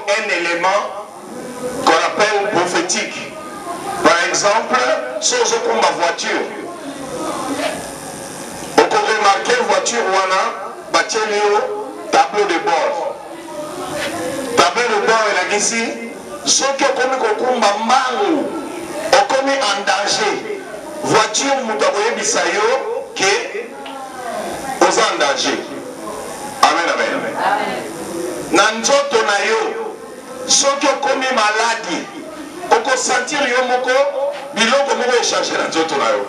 un élément qu'on appelle prophétique. Par exemple, si on prend ma voiture, on peut remarquer une voiture où on a bâti le tableau de bord. Tableau de bord est là ici. Ceux qui ont commis en danger. Voiture, moutaboye bisayo, qui est en danger. Amen, amen. Nanzoto na yo, ceux qui ont commis maladie, on peut sentir yo moko, biloko moko échanger nanzoto na yo.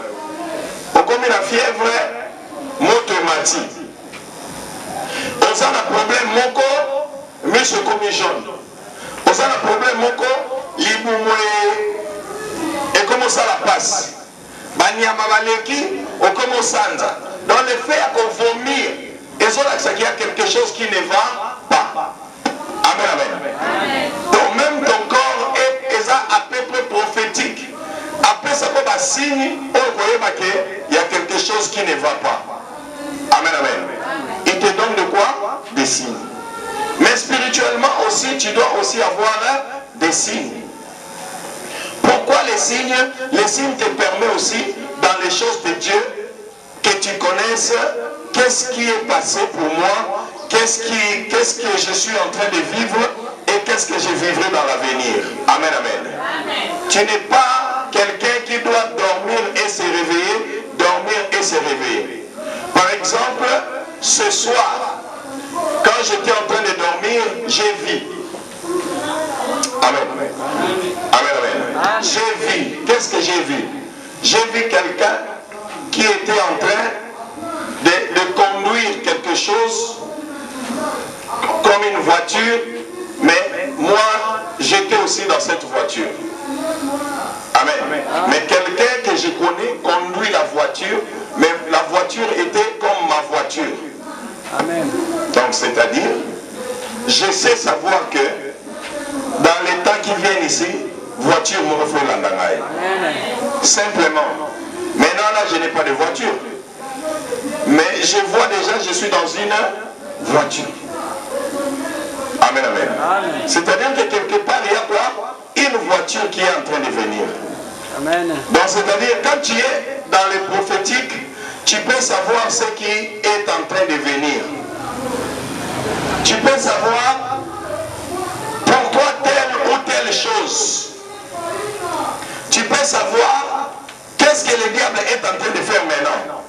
On commis la fièvre, moto mati. On a un problème moko, mais ce commis jaune. On a un problème moko, liboumoué, et comment ça la passe? Banyama baleki, on commence à dans le fait qu'on vomir, et ça qu'il y a quelque chose qui ne va pas. Amen, amen. Donc même ton corps est à peu près prophétique. Après ça, comme un signe, on voit qu'il y a quelque chose qui ne va pas. Amen, amen. Il te donne de quoi? Des signes. Mais spirituellement aussi, tu dois aussi avoir des signes. Pourquoi les signes? Les signes te permettent aussi, dans les choses de Dieu, que tu connaisses qu'est-ce qui est passé pour moi, qu'est-ce que je suis en train de vivre et qu'est-ce que je vivrai dans l'avenir. Amen, amen. Tu n'es pas quelqu'un qui doit dormir et se réveiller, dormir et se réveiller. Par exemple, ce soir, quand j'étais en train de dormir, j'ai vu. Amen. Amen, amen. J'ai vu. Qu'est-ce que j'ai vu? J'ai vu quelqu'un qui était en train de conduire quelque chose comme une voiture, mais moi, j'étais aussi dans cette voiture. Amen. Mais quelqu'un que je connais conduit la voiture, mais la voiture était comme ma voiture. Amen. Donc, c'est-à-dire, je sais savoir que dans les temps qui viennent ici, voiture me refait l'andangaï. Simplement. Maintenant, là, je n'ai pas de voiture. Mais je vois déjà, je suis dans une voiture. Amen, amen. C'est-à-dire que quelque part, il y a quoi? Une voiture qui est en train de venir. Amen. Donc, c'est-à-dire, quand tu es dans les prophétiques, tu peux savoir ce qui est en train de venir. Tu peux savoir pourquoi telle ou telle chose. Tu peux savoir qu'est-ce que le diable est en train de faire maintenant.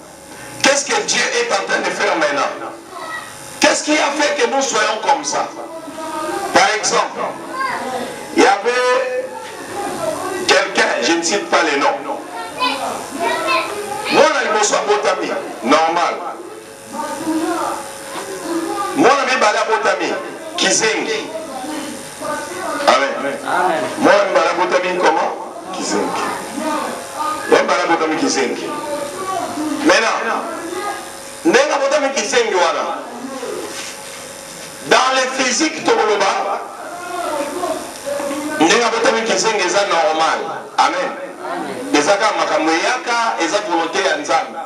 Qu'est-ce que Dieu est en train de faire maintenant. Qu'est-ce qui a fait que nous soyons comme ça? Par exemple, il y avait quelqu'un, je ne cite pas les noms. Moi, je suis Botami, normal. Moi, je suis Botami, Kizengi. Amen. Moi, je suis Botami comment? Kizengi. Je suis Botami Kizengi. Maintenant, Nenga Botami Kizengi, voilà. Dans le physique, Toboloba, Nenga Botami Kizengi est normal. Amen. Ezaka makamweyaka eza volonté ya nzambe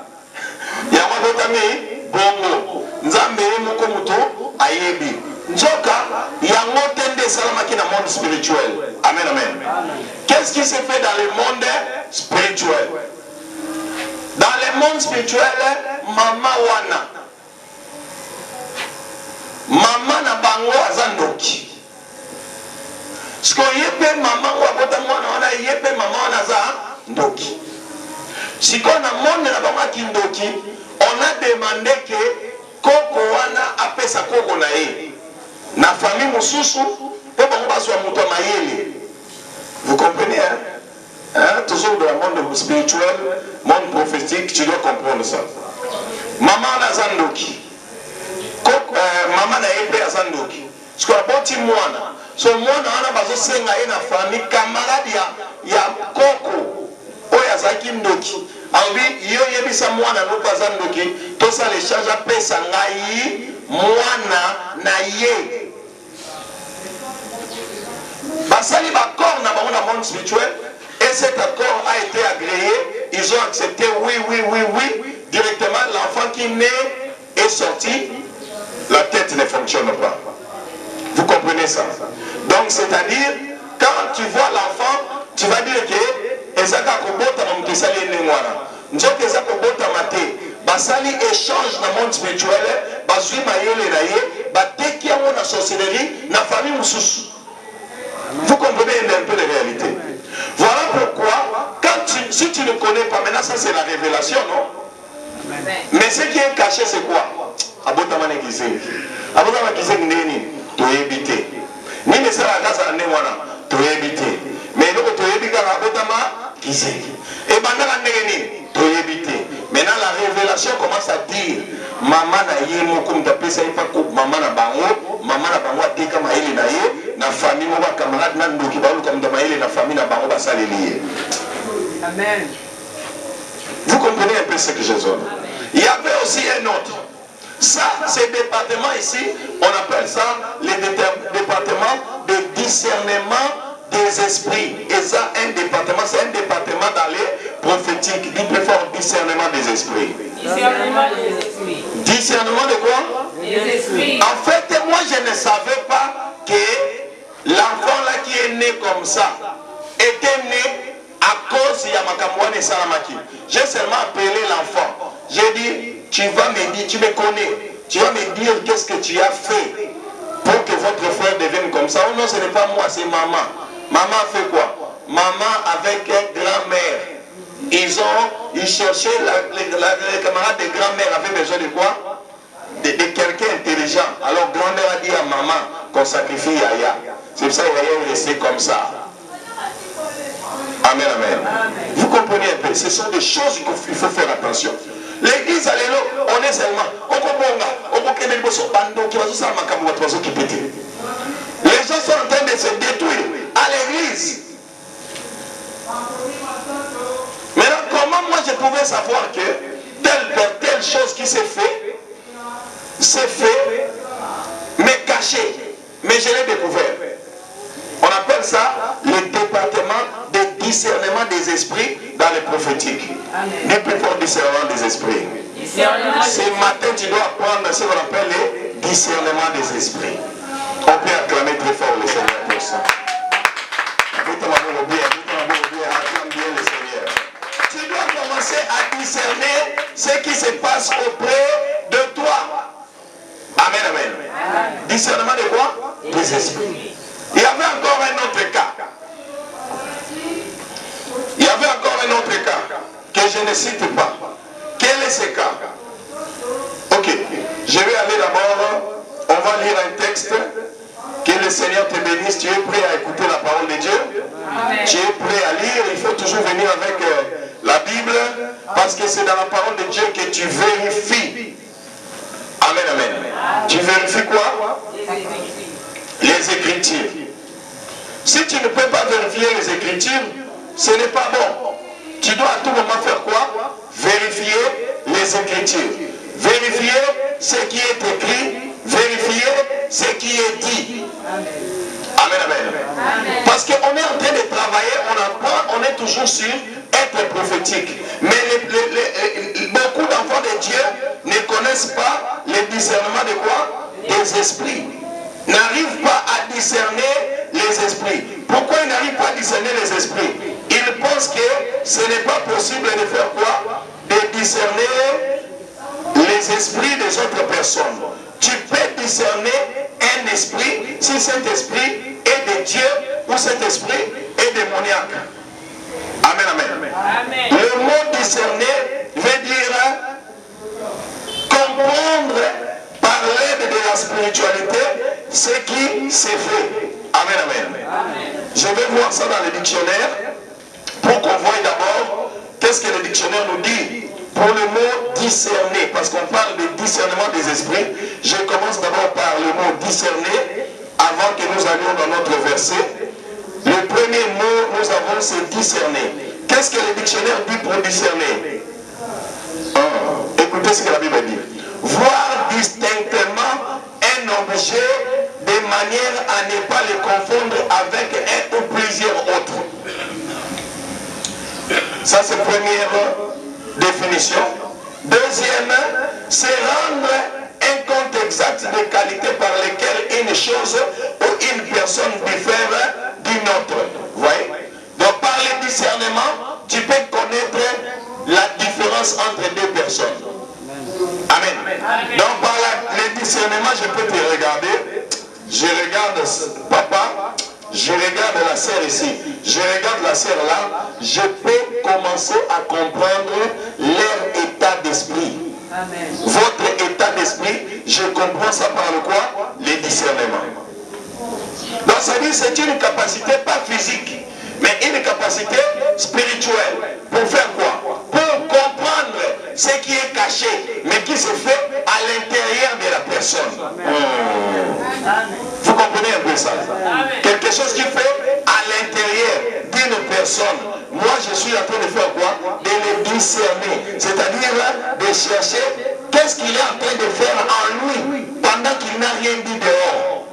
yango botami bongo nzambe ye moko muto ayebi nzoka yango tende salamaki na monde spirituel. Amen, amen. Qu'est-ce qui se fait dans le monde spirituel? Dans le monde spirituel, mama wana mama na bango azandoki siko yepe mama wa bota mwana wana yepe mama wana za ndoki. Siko na monde na bango kindoki, on a demandé que koko wana apesa koko na ye na famille mususu pe bango baswa muto mayele. Vous comprenez, hein? Toujours dans le monde spirituel, monde prophétique, tu dois comprendre ça. Maman na zandoki. Koko maman na yepe azandoki. Siko aboti mwana. So mwana wana bazo senga ye na famille camarade ya koko oya zaki ndoki. Albi yo yebisa mwana no baza ndoki to ça les charge pesa ngai mwana na ye. Basali ba corps na bango na monde spirituel et cet accord a été agréé, ils ont accepté oui. Directement l'enfant qui naît est sorti, la tête ne fonctionne pas. c'est-à-dire, quand tu vois l'enfant, tu vas dire que Ezaka Kobota Mamkesali Nengwana. Njoke Ezaka Kobota Mate. Basali échange dans le monde spirituel. Basui Mayele Naye. Bateki Amo na sorcellerie. Na famille Moussous. Vous comprenez un peu les réalités. Voilà pourquoi, si tu ne connais pas, maintenant ça c'est la révélation, non? Mais ce qui est caché, c'est quoi? Abotamane Kizé. Abotamane Kizé Ndeni. Tu es évité. Ni ne sera la casa Nengwana. Tu es évité. Mais nous, tu es évité à Abotama Kizé. Et maintenant, tu es évité. Maintenant, la révélation commence à dire maman na yemo comme tapé ça pas coupe maman na bango tika maili na ye na famille mo ba camarade na ndoki ba comme dans maili na famille na bango ba salelier. Amen. Vous comprenez un peu ce que je dis? Il y avait aussi un autre. Ça, ces départements ici, on appelle ça les départements de discernement des esprits. Et ça, un département, c'est un département dans les prophétiques. Il peut faire discernement des esprits. Discernement des esprits. Discernement de quoi? Des esprits. En fait, moi, je ne savais pas que l'enfant là qui est né comme ça était né à cause de Yamakamouane et Salamaki. J'ai seulement appelé l'enfant. J'ai dit, tu vas me dire, tu me connais, tu vas me dire qu'est-ce que tu as fait pour que votre frère devienne comme ça. Oh non, ce n'est pas moi, c'est maman. Maman a fait quoi? Maman avec grand-mère. Ils cherchaient, les camarades de grand-mère avaient besoin de quoi? De quelqu'un intelligent. Alors grand-mère a dit à maman qu'on sacrifie Yaya. C'est pour ça que Yaya est resté comme ça. Amen, amen. Vous comprenez un peu, ce sont des choses qu'il faut faire attention. L'église, alléluia, on est seulement. Les gens sont en train de se détruire à l'église. Maintenant, comment moi je pouvais savoir que telle chose qui s'est fait, mais caché, mais je l'ai découvert. On appelle ça le département de discernement des esprits dans les prophétiques. Le plus fort discernement des esprits. Ce matin, tu dois apprendre ce qu'on appelle le discernement des esprits. On peut acclamer très fort le Seigneur pour ça. Tu dois commencer à discerner ce qui se passe auprès de toi. Amen, amen. Discernement de quoi? Des esprits. Il y avait encore un autre cas. Il y avait encore un autre cas que je ne cite pas. Quel est ce cas? Ok, je vais aller d'abord, on va lire un texte. Que le Seigneur te bénisse. Tu es prêt à écouter la parole de Dieu? Amen. Tu es prêt à lire? Il faut toujours venir avec la Bible, parce que c'est dans la parole de Dieu que tu vérifies. Amen, amen. Tu vérifies quoi? Les Écritures. Si tu ne peux pas vérifier les Écritures, ce n'est pas bon. Tu dois à tout moment faire quoi? Vérifier les Écritures. Vérifier ce qui est écrit. Vérifier ce qui est dit. Amen, amen. Amen. Parce qu'on est en train de travailler, on apprend, on est toujours sur être prophétique. Mais beaucoup d'enfants de Dieu ne connaissent pas le discernement de quoi? Des esprits. N'arrivent pas à discerner les esprits. Pourquoi ils n'arrivent pas à discerner les esprits? Ils pensent que ce n'est pas possible de faire quoi? De discerner les esprits des autres personnes. Tu peux discerner un esprit si cet esprit est de Dieu ou cet esprit est démoniaque. Amen, amen. Amen. Le mot discerner veut dire comprendre par l'aide de la spiritualité ce qui s'est fait. Amen, amen. Amen. Je vais voir ça dans le dictionnaire pour qu'on voie d'abord qu'est-ce que le dictionnaire nous dit. Pour le mot discerner, parce qu'on parle de discernement des esprits, je commence d'abord par le mot discerner, avant que nous allions dans notre verset. Le premier mot, nous avons, c'est discerner. Qu'est-ce que le dictionnaire dit pour discerner? Écoutez ce que la Bible dit. Voir distinctement un objet de manière à ne pas le confondre avec un ou plusieurs autres. Ça, c'est la première définition. Deuxième, c'est rendre un compte exact des qualités par lesquelles une chose ou une personne diffère je regarde papa, je regarde la sœur ici, je regarde la sœur là, je peux commencer à comprendre leur état d'esprit. Votre état d'esprit, je comprends ça par le quoi? Les discernements. Donc ça dit c'est une capacité pas physique, mais une capacité spirituelle. Pour faire quoi? Pour comprendre ce qui est caché, mais qui se fait à l'intérieur de la personne. Vous comprenez un peu ça? Quelque chose qui fait à l'intérieur d'une personne. Moi, je suis en train de faire quoi? De le discerner. C'est-à-dire de chercher qu'est-ce qu'il est en train de faire en lui pendant qu'il n'a rien dit dehors.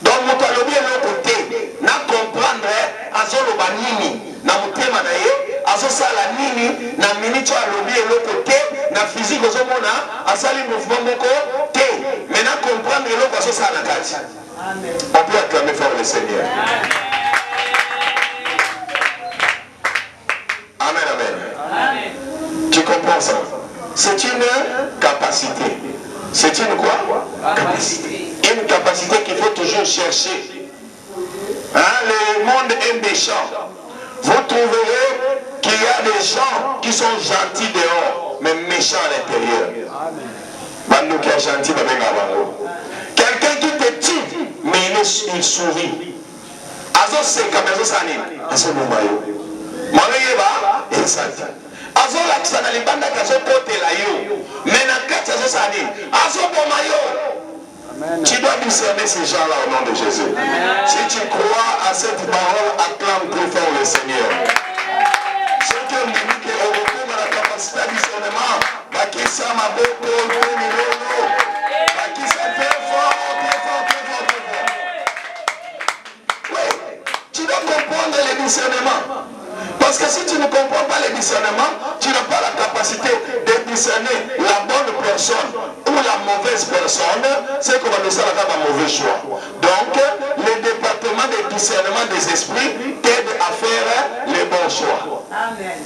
Donc, mon talobi est l'autre côté. Na comprendre azoloba nini na mutema na ye azosala nini na minute alobi est l'autre côté na physique ozomona asali mouvement moko te mais na comprendre l'autre azosala kati. On peut acclamer fort le Seigneur. Amen, amen. Tu comprends ça? C'est une capacité. C'est une quoi? Capacité. Une capacité qu'il faut toujours chercher. Hein, le monde est méchant. Vous trouverez qu'il y a des gens qui sont gentils dehors, mais méchants à l'intérieur. Quelqu'un qui te tue, mais il sourit. Azo c'est comme ça, Azo Moumayo. Manoyeba, il s'attend. Azo l'accent à l'ibanda kazo pote la yo. Mais na kati azo sani. Azo Bomayo. Tu dois discerner ces gens-là au nom de Jésus. Amen. Si tu crois à cette parole, acclame très fort le Seigneur. Ceux qui ont dit qu'on recouvre la capacité à discernement, qui ça m'a beaucoup, qui ça très fort, très fort, très fort, très fort. Oui, tu dois comprendre le discernement. Parce que si tu ne comprends pas le discernement, tu n'as pas la capacité de discerner la bonne personne ou la mauvaise personne, c'est qu'on va nous faire un mauvais choix. Donc, le département de discernement des esprits t'aide à faire les bons choix. Amen.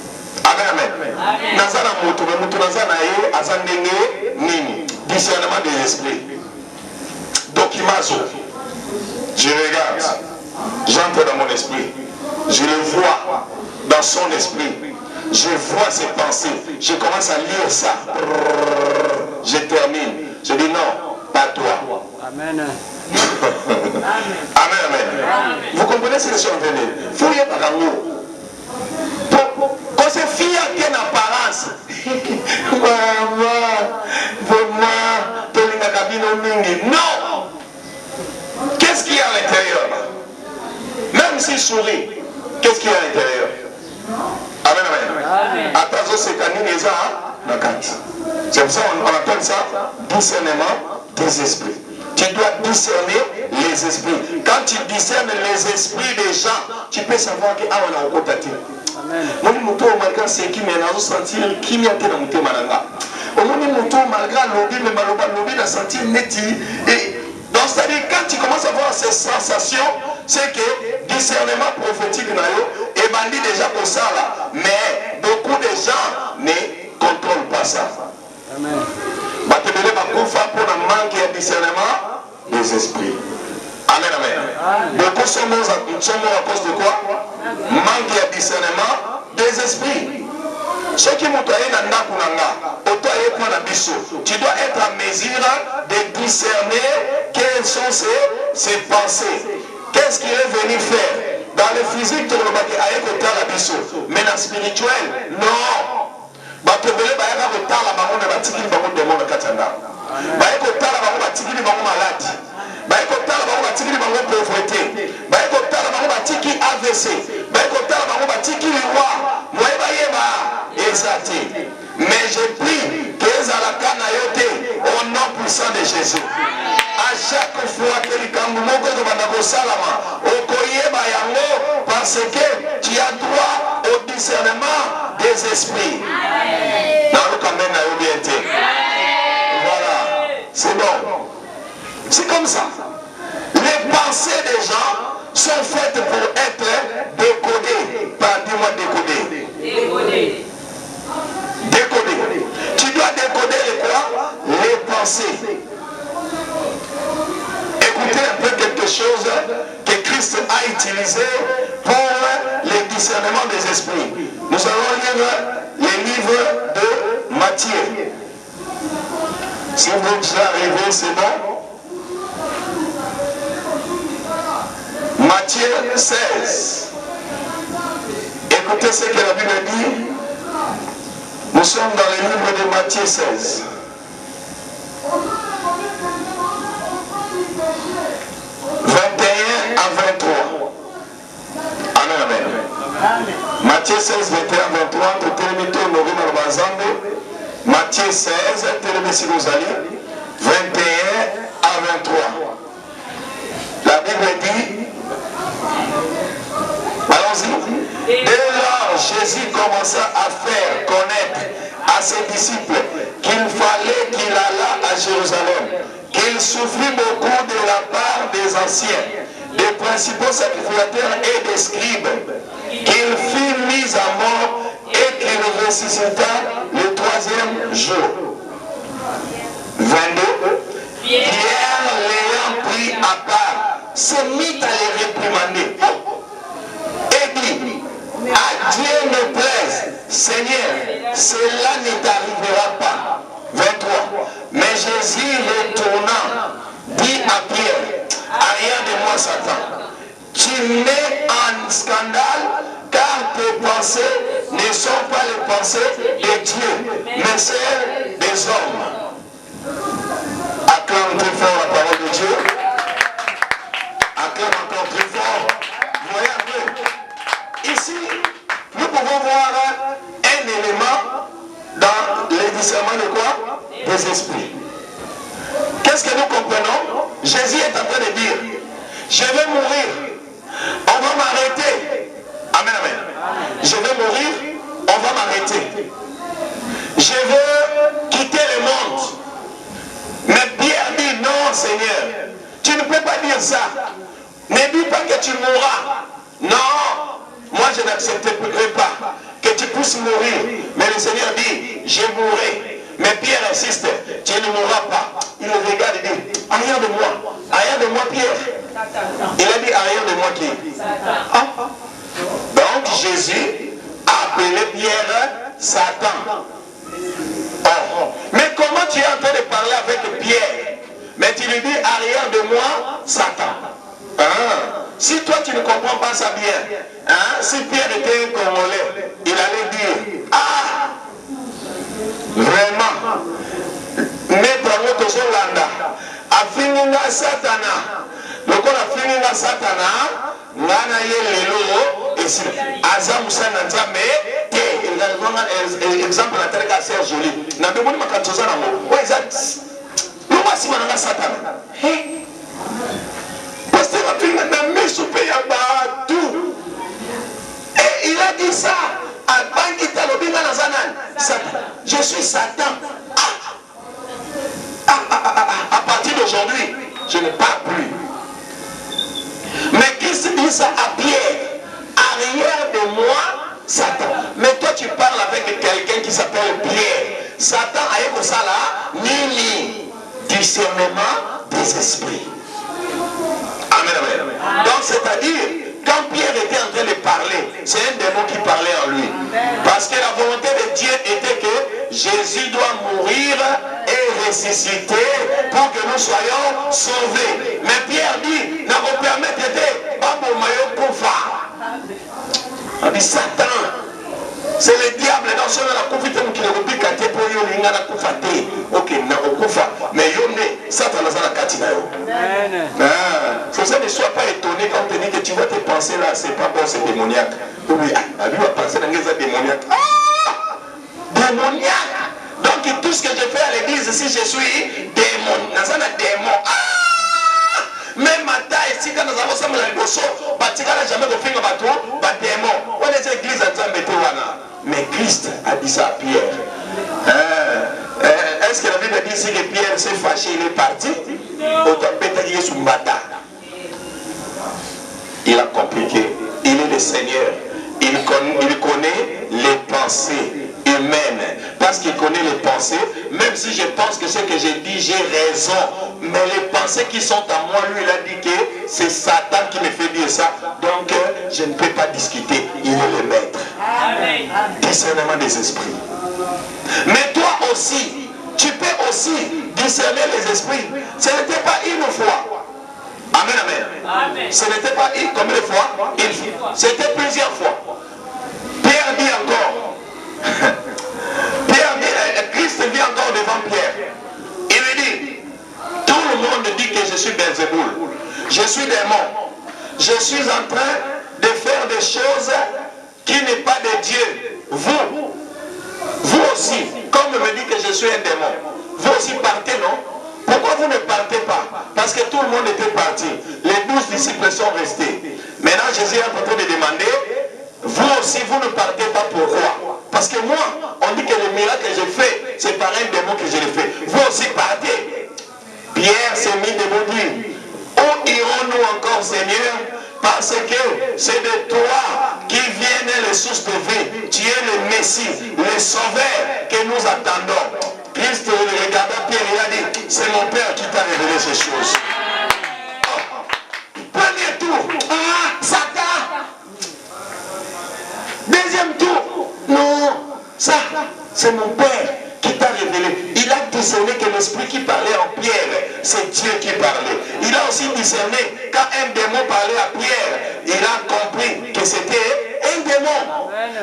Amen, amen. Nazana mutu, mutu nazana ye, azandenge nini. Discernement des esprits. Dokimazo. Je regarde. J'entre dans mon esprit. Je le vois dans son esprit. Je vois ses pensées. Je commence à lire ça. Je termine. Je dis non, pas toi. Amen. Amen, amen. Vous comprenez ce que je suis en train de dire? Fouillez par amour. Quand c'est fier qui est en apparence. Non. Qu'est-ce qu'il y a à l'intérieur? Même s'il sourit, qu'est-ce qu'il y a à l'intérieur? Amen, amen. Attention, c'est c'est pour ça qu'on appelle ça discernement des esprits. Tu dois discerner les esprits. Quand tu discernes les esprits des gens, tu peux savoir que on a encore tâté. Moi, je malgré ce qui m'a sentir qui m'a été dans mon thème. Au moins, malgré l'objet, mais l'objet n'a senti net. Donc, c'est-à-dire, quand tu commences à voir ces sensations, c'est que discernement prophétique, et bandit déjà pour ça là. Mais beaucoup de gens ne contrôlent pas ça. Amen. Pour un manque de discernement des esprits. Amen, amen. Beaucoup sont morts à cause de quoi? Manque de discernement des esprits. Ceux qui m'ont taillé dans la tu dois être en mesure de discerner quelles sont ses pensées. Qu'est-ce qu'il est venu faire? Dans le physique, tu mais dans le spirituel, non. Mais je prie que au nom puissant de Jésus. À chaque fois que les parce que tu as droit au discernement des esprits. Voilà, c'est bon. C'est comme ça. Les pensées des gens sont faites pour être décodées. Dis-moi décodées. Décodées. Décoder. Tu dois décoder les quoi? Les pensées. Écoutez un peu quelqu'un choses que Christ a utilisées pour le discernement des esprits. Nous allons lire les livres de Matthieu. Si vous êtes déjà arrivé, c'est bon. Matthieu 16. Écoutez ce que la Bible dit. Nous sommes dans le livre de Matthieu 16. À 23. Amen, amen. Matthieu 16, 21, 23. Matthieu 16, 21 à 23. La Bible dit, allons-y. Dès lors, Jésus commença à faire connaître à ses disciples qu'il fallait qu'il allât à Jérusalem, qu'il souffrit beaucoup de la part des anciens, des principaux sacrificateurs et des scribes, qu'il fut mis à mort et qu'il ressuscita le troisième jour. 22. Pierre, l'ayant pris à part, se mit à les réprimander et dit, à Dieu me plaise, Seigneur, cela ne t'arrivera pas. 23. Mais Jésus retournant, dit à Pierre, arrière de moi Satan, tu mets en scandale car tes pensées ne sont pas les pensées de Dieu, mais celles des hommes. Acclame très fort la parole de Dieu. Acclame encore très fort. Voyez un peu. Ici, nous pouvons voir un élément dans le discernement de quoi? Des esprits. Qu'est-ce que nous comprenons? Jésus est en train de dire, je vais mourir, on va m'arrêter. Amen, amen. Je vais mourir, on va m'arrêter. Je veux quitter le monde. Mais Pierre dit, non Seigneur, tu ne peux pas dire ça. Ne dis pas que tu mourras. Non, moi je n'accepterai pas que tu puisses mourir. Mais le Seigneur dit, je mourrai. Mais Pierre insiste, tu ne mourras pas. Il le regarde et dit, arrière de moi. Arrière de moi Pierre. Il a dit, arrière de moi qui? Donc Jésus a appelé Pierre Satan. Oh. Mais comment tu es en train de parler avec Pierre? Mais tu lui dis, arrière de moi Satan. Si toi tu ne comprends pas ça bien, si Pierre était un Congolais, il allait dire, ah, vraiment, mettre notre Zolanda, afininga Satana, le corps afininga Satana, ngana yelelo, et si Azamusana Nzame, exemple la terre à Serge Jolie, n'a pas voulu ma cantosana, ouais, ça, nous voici maintenant Satana. Et il a dit ça je suis Satan. À partir d'aujourd'hui, je ne parle plus. Mais Christ dit ça à Pierre, arrière de moi, Satan. Mais toi tu parles avec quelqu'un qui s'appelle Pierre. Satan a eu ça là, ni discernement des esprits. Amen, amen. Donc c'est-à-dire, quand Pierre était en train de parler, c'est un démon qui parlait en lui. Parce que la volonté de Dieu était que Jésus doit mourir et ressusciter pour que nous soyons sauvés. Mais Pierre dit, n'a pas permis d'être Babo Mayo Koufa. On dit Satan. C'est le diable dans son la confite qui le reprit quand pour yo linga na kufate. OK, na kufa. Mais yo ne Satan na la katina yo. C'est ça, ne sois pas étonné quand on te dit que tu vois tes pensées là, c'est pas bon, c'est démoniaque. Oui, la vie va penser dans les démoniaques. Démoniaque. Donc tout ce que je fais à l'église, si je suis démon, dans un démon. Même ma taille, si quand nous avons ça, jamais refait un bateau, démon. On est l'église en train de mettre. Mais Christ a dit ça à Pierre. Est-ce que la Bible dit si que Pierre s'est fâché, il est parti? Il a compliqué. Il est le Seigneur. Il connaît les pensées. humaine, parce qu'il connaît les pensées, même si je pense que ce que j'ai dit, j'ai raison, mais les pensées qui sont à moi, lui il a dit que c'est Satan qui me fait dire ça, donc je ne peux pas discuter, il est le maître. Discernement des esprits. Mais toi aussi, tu peux aussi discerner les esprits. Ce n'était pas une fois. Amen, amen. Ce n'était pas une, combien de fois? Une fois. C'était plusieurs fois. Pierre dit encore. Pierre dit, Christ vient encore devant Pierre. Il lui dit, tout le monde dit que je suis Belzéboul. Je suis démon. Je suis en train de faire des choses qui n'est pas de Dieu. Vous aussi, comme me dit que je suis un démon, vous aussi partez, non? Pourquoi vous ne partez pas? Parce que tout le monde était parti. Les 12 disciples sont restés. Maintenant, Jésus est en train de demander, vous aussi, vous ne partez pas. Pourquoi? Parce que moi, on dit que le miracle que j'ai fait, c'est par un démon que je l'ai fait. Vous aussi partez. Pierre s'est mis debout, dit, où irons-nous encore, Seigneur? Parce que c'est de toi qui viennent les sources de vie. Tu es le Messie, le Sauveur que nous attendons. Christ regarda Pierre et a dit, c'est mon Père qui t'a révélé ces choses. Oh. Premier tour, Satan. Deuxième tour, non, ça, c'est mon Père qui t'a révélé. Il a discerné que l'esprit qui parlait en Pierre, c'est Dieu qui parlait. Il a aussi discerné quand un démon parlait à Pierre, il a compris que c'était un démon.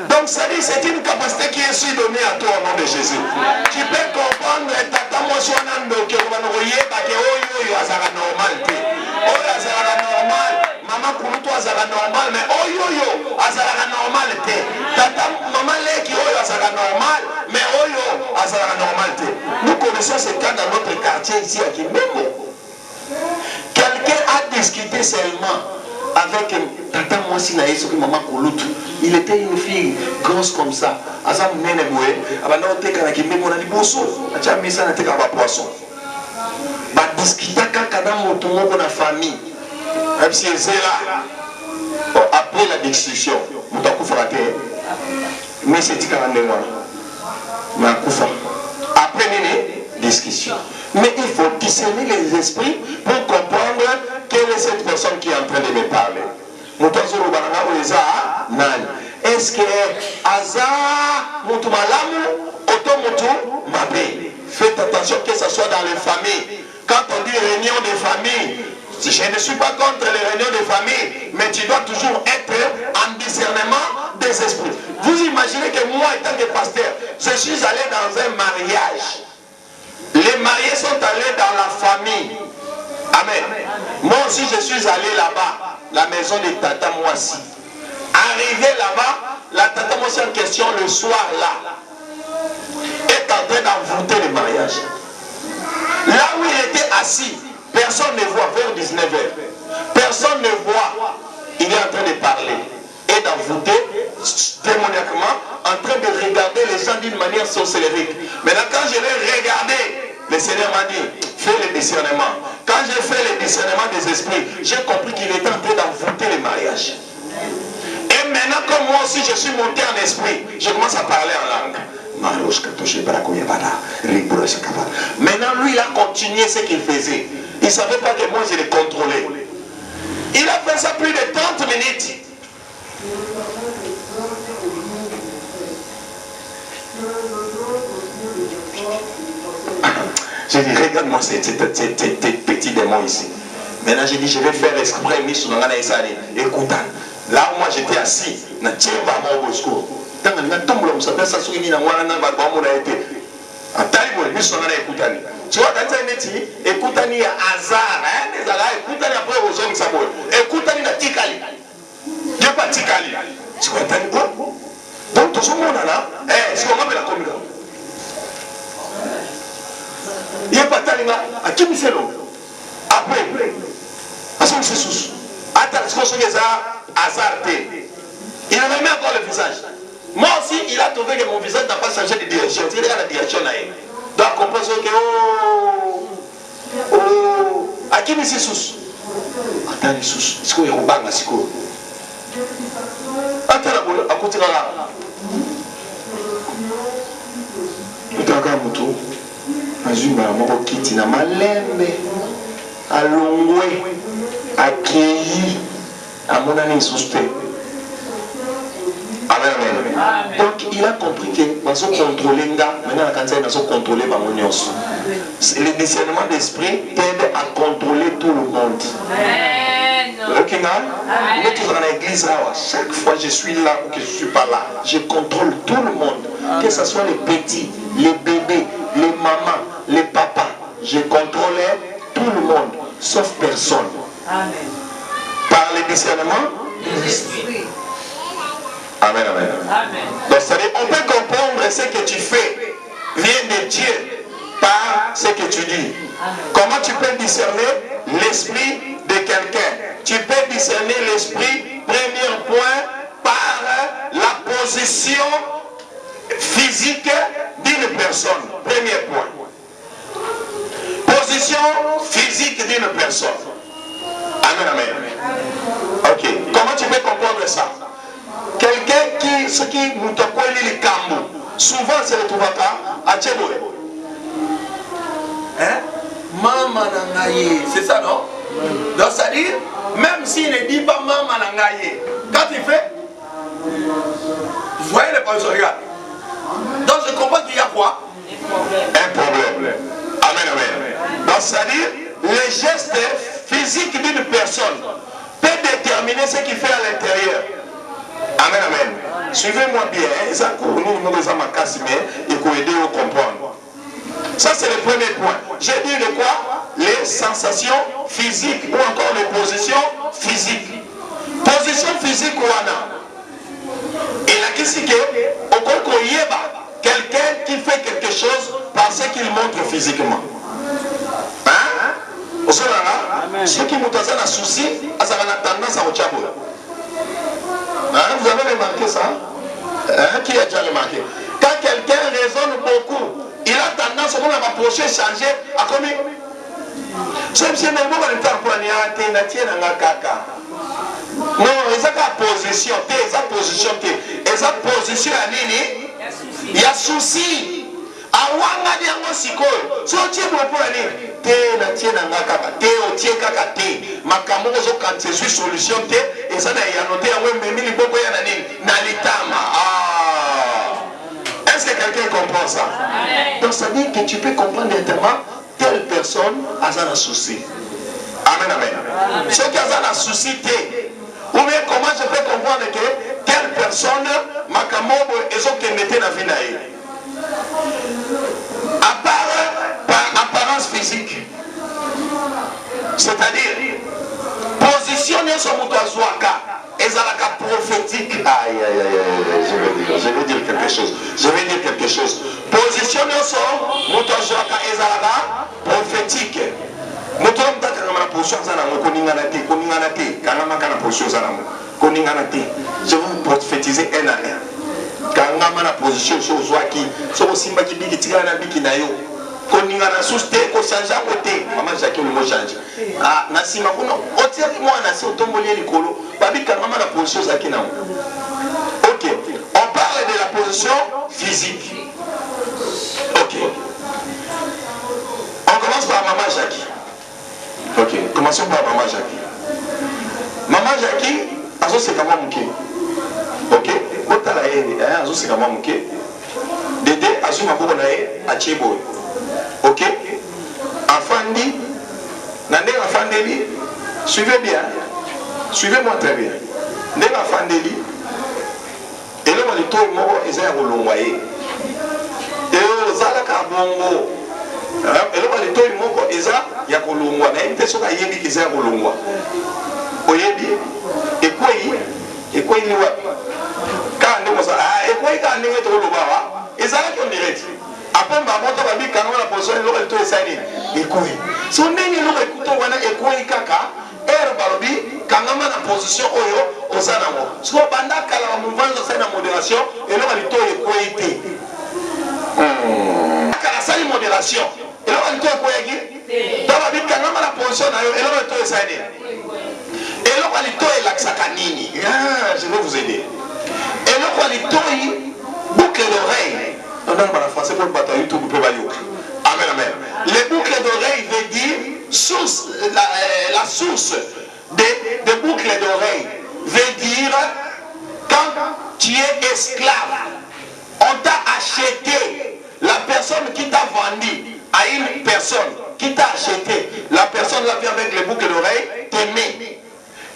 Donc ça dit, c'est une capacité qui est surdonnée à toi au nom de Jésus. Tu peux comprendre tata motionando que vous voyez parce que oyo azara normal. Oyo azara normal. Maman pour toi azara normal, mais oyo azara normal. Tata maman leki oyo azara normal, mais oyo azara normal. Nous connaissons ce cas dans notre quartier ici à Kimemo. Quelqu'un a discuté seulement avec tata moi si naïe sur maman Koulout. Il était une fille grosse comme ça. Azam nene boué. Abana ote kana Kimemo na liboso. Acha misa na te ka ba poisson. Ba discuter kaka dans moto moko na famille. Même si c'est là. Après la discussion, mutaku fraté. Mais c'est dit quand même moi. Ma kufa. Après une discussion. Mais il faut discerner les esprits pour comprendre quelle est cette personne qui est en train de me parler. Est-ce que Hazard Moutoumalamu Otomotou Mabé? Faites attention que ce soit dans les familles. Quand on dit réunion de famille, je ne suis pas contre les réunions de famille, mais tu dois toujours être en discernement des esprits. Vous imaginez que moi, étant que pasteur, je suis allé dans un mariage. Les mariés sont allés dans la famille. Amen. Moi aussi, je suis allé là-bas, la maison de Tata Moissi. Arrivé là-bas, la Tata Moissi en question, le soir là, est en train d'envoûter le mariage. Là où il était assis, personne ne voit, vers 19h. Personne ne voit. Il est en train de parler et d'envoûter démoniaquement, en train de regarder les gens d'une manière sorcellerie. Maintenant, quand je l'ai regardé, le Seigneur m'a dit, fais le discernement. Quand j'ai fait le discernement des esprits, j'ai compris qu'il était en train d'envoûter le mariage. Et maintenant, comme moi aussi, je suis monté en esprit, je commence à parler en langue. Maintenant, lui, il a continué ce qu'il faisait. Il ne savait pas que moi, je le contrôlais. Il a fait ça plus de 30 minutes. J'ai dit, regarde-moi ces petits démons ici. Maintenant, j'ai dit, je vais faire exprès, écoute, là où moi j'étais assis, na tchemba mon bosco. Tant que na tombe l'homme, ça fait ça sur une wana na bagamo na été. En taille, lui son écoutani. Tu vois, quand tu es né, écoutani à hasard, hein, des alas, écoutani après aux hommes ça boule. Écoutani na tikali. Dieu pas tikali. Tu vois, t'as dit quoi? Donc, tout ce monde là, c'est comment la commune. Il n'y a pas de temps à qui me fait l'eau. Après, à son sous. Attends, ce qu'on se fait hasardé. Il ne met même encore le visage. Moi aussi, il a trouvé que mon visage n'a pas changé de direction. Il regarde la direction là. Donc, on pense que à qui me fait sous? Attends, les sous. Est-ce qu'il y a un bang à ce coup? Attends, à côté de là. kaka mutu azuma moko kiti na malembe alongwe akei amonani lisusu te. Amen, amen. Donc il a compris que maintenant la candidature n'a pas contrôlé par mon yos. Le discernement d'esprit t'aide à contrôler tout le monde. Ok, nous tous dans l'église là, chaque fois je suis là ou que je suis pas là, je contrôle tout le monde, que ce soit les petits, les bébés, les mamans, les papas, je contrôle tout le monde, sauf personne. Amen. Par le discernement d'esprit. Amen, amen. Amen. Donc, c'est-à-dire, on peut comprendre ce que tu fais vient de Dieu par ce que tu dis. Amen. Comment tu peux discerner l'esprit de quelqu'un? Tu peux discerner l'esprit, premier point, par la position physique d'une personne. Premier point. Position physique d'une personne. Amen, amen. Ok. Comment tu peux comprendre ça? Quelqu'un qui, ce qui nous t'appelle les cambos, souvent c'est le Toubaka à Tchéboé. Hein? Maman Nangaye, c'est ça non? Donc ça dit, même s'il ne dit pas Maman Nangaye, quand il fait, vous voyez les points, regarde. Donc je comprends qu'il y a quoi? Un problème. Amen, amen. Donc ça dit, le geste physique d'une personne peut déterminer ce qu'il fait à l'intérieur. Amen, amen. Suivez-moi bien. Ça court, nous nous sommes à Cassimé, il faut aider à comprendre. Ça, c'est le premier point. J'ai dit de quoi? Les sensations physiques ou encore les positions physiques. Position physique ou ana. Et la question est, au Congo Yeba, quelqu'un qui fait quelque chose parce qu'il montre physiquement. Hein? Au Solana, ceux qui montrent un souci, ça a tendance à au Tchabo. Hein, vous avez remarqué ça? Hein, qui a déjà remarqué? Quand quelqu'un raisonne beaucoup, il a tendance à m'approcher, changer, à commis. C'est monsieur même pas le temps pour aller à kaka. Non, ils ont une position, ils ont position, ils ont position à nini? Il y a souci. Awanga di ango sikoyo. So tie pour aller. Te na tie na kaka. Te o tie kaka te. Makambo zo quand c'est solution te et ça na ya noté ya wembe mili boko ya nani na litama. Ah. Est-ce que quelqu'un comprend ça? Donc ça dit que tu peux comprendre directement telle personne a un souci. Amen, amen. Ceux qui ont un souci te. Ou bien comment je peux comprendre que telle personne makambo ezo kemete na vie na ye. À part par apparence physique, c'est-à-dire positionner son moutouazouaka et zalaka prophétique. Aïe, aïe, aïe, je vais dire quelque chose. Positionner son moutouazouaka et zalaka prophétique. Moutouam ta kana position zana mokoninganate, koninganate, kana makana position zana koninganate. Je vais vous prophétiser un à un. Quand on a la position sur Zouaki, sur le Simba qui dit qu'il y a un biki nayo, qu'on y a un sousté, qu'on change à côté, maman Jacques le mot change. Ah, Nassima, on a tiré moi, on a fait automobile l'écolo, babi quand on a la position Zaki nao. Ok, on parle de la position physique. Ok. On commence par maman Jackie. Ok, commençons par maman Jackie. Maman Jackie, azo c'est comment mouké. Ok. C'est comment mouké. Dédé azuma boko nae a Tchebo. Ok. Afandi. Nande afandeli. Suivez bien. Suivez-moi très bien. Nande afandeli. Et là on est tout moko ezaya kolongwaye. Et ozala ka bongo. Et là on est tout moko eza ya kolongwa na ite soka yebi kizaya kolongwa. Oyebi et quoi il est quand on dit ah et quoi quand on est trop loin et ça qu'on dirait après ma moto va dire quand on a posé le tout ça et quoi si on est nous écoutons wana et quoi kaka balobi quand on a la position oyo osanamo ce qu'on banda kala mouvement de la modération et là on dit et quoi été kala ça modération et là on dit quoi qui donc on dit quand on a la position et là on dit ça et là, on l'axacanini. Je vais vous aider. Et là, on boucle d'oreille. dans le français pour le bataille YouTube peut pas yoka. Amen, amen. Les boucles d'oreilles veut dire source, la source des boucles d'oreilles veut dire quand tu es esclave, on t'a acheté, la personne qui t'a vendu à une personne qui t'a acheté, la personne là vient avec les boucles d'oreilles, t'aimait.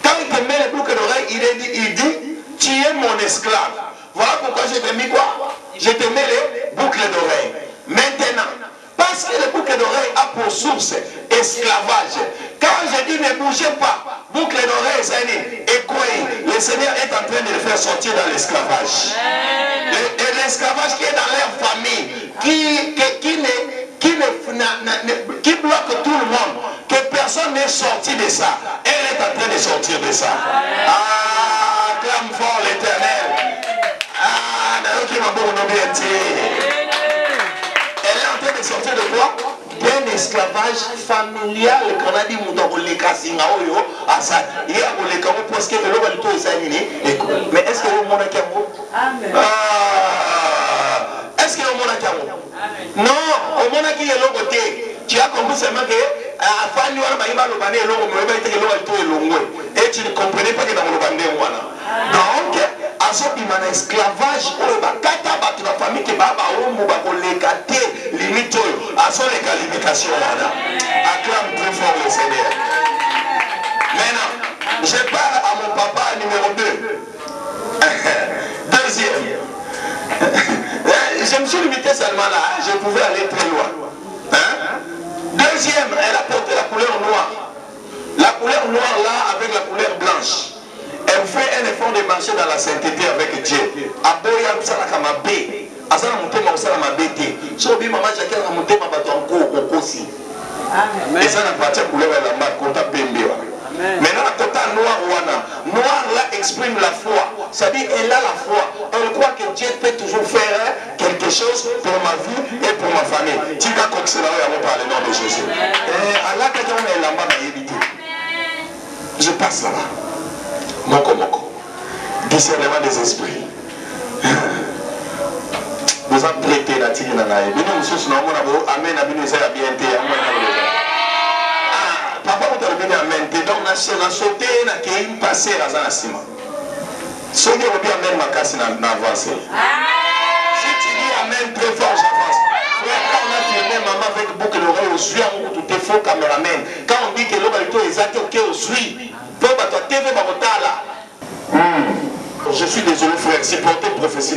Quand il te met les boucles d'oreilles, il dit, tu es mon esclave. Voilà pourquoi je t'ai mis quoi? Je te mets les boucles d'oreilles. Maintenant, parce que les boucles d'oreilles a pour source esclavage. Quand je dis ne bougez pas, boucles d'oreilles, c'est et quoi? Le Seigneur est en train de le faire sortir dans l'esclavage. Et l'esclavage qui est dans leur famille, qui bloque tout le monde, que personne n'est sorti de ça. Elle est en train de sortir de ça. Ah, clame fort l'Éternel. Ah, elle est en train de sortir de quoi? D'un esclavage familial qu'on a dit mais est-ce que le monde a est-ce que le monde a non, au monde qui est l'autre côté. Tu as compris seulement que et tu ne comprenais pas que dans le bandé donc à ce qui m'a esclavage la famille qui va limite à son limitation. Acclame très fort le Seigneur. Maintenant, je parle à mon papa numéro 2. Deuxième. Je me suis limité seulement là, je pouvais aller très loin. Deuxième, elle a porté la couleur noire. La couleur noire là avec la couleur blanche. Elle fait un effort de marcher dans la sainteté avec Dieu. Aboya Salakama B. Asana Mutema Salama BT. Sobi Mama Jacqueline Mutema Batonko Okosi. Et ça n'a pas de couleur à la marque Kota Bembewa. Maintenant, la Kota noir Wana. Noir là exprime la foi. C'est-à-dire, elle a la foi. Elle croit que Dieu peut toujours faire quelque chose pour ma vie et pour ma famille. Tu vas coxer là par le nom de Jésus. Allah est là-bas. Je passe là-bas. Moko. Discernement des esprits. Vous avez prêté la tigre dans la vie. Amen. Papa, vous avez venu amen. Donc, on a sauté, on a passé à la cima. Si tu dis amen, ma casse n'a avancé. Si tu dis amen très fort, j'avance. Quand on a filmé maman avec boucle d'oreille au suit, tout est faux caméraman. Quand on dit que l'homme est exact, ok, au suit. Je suis désolé frère, c'est porté prophétie.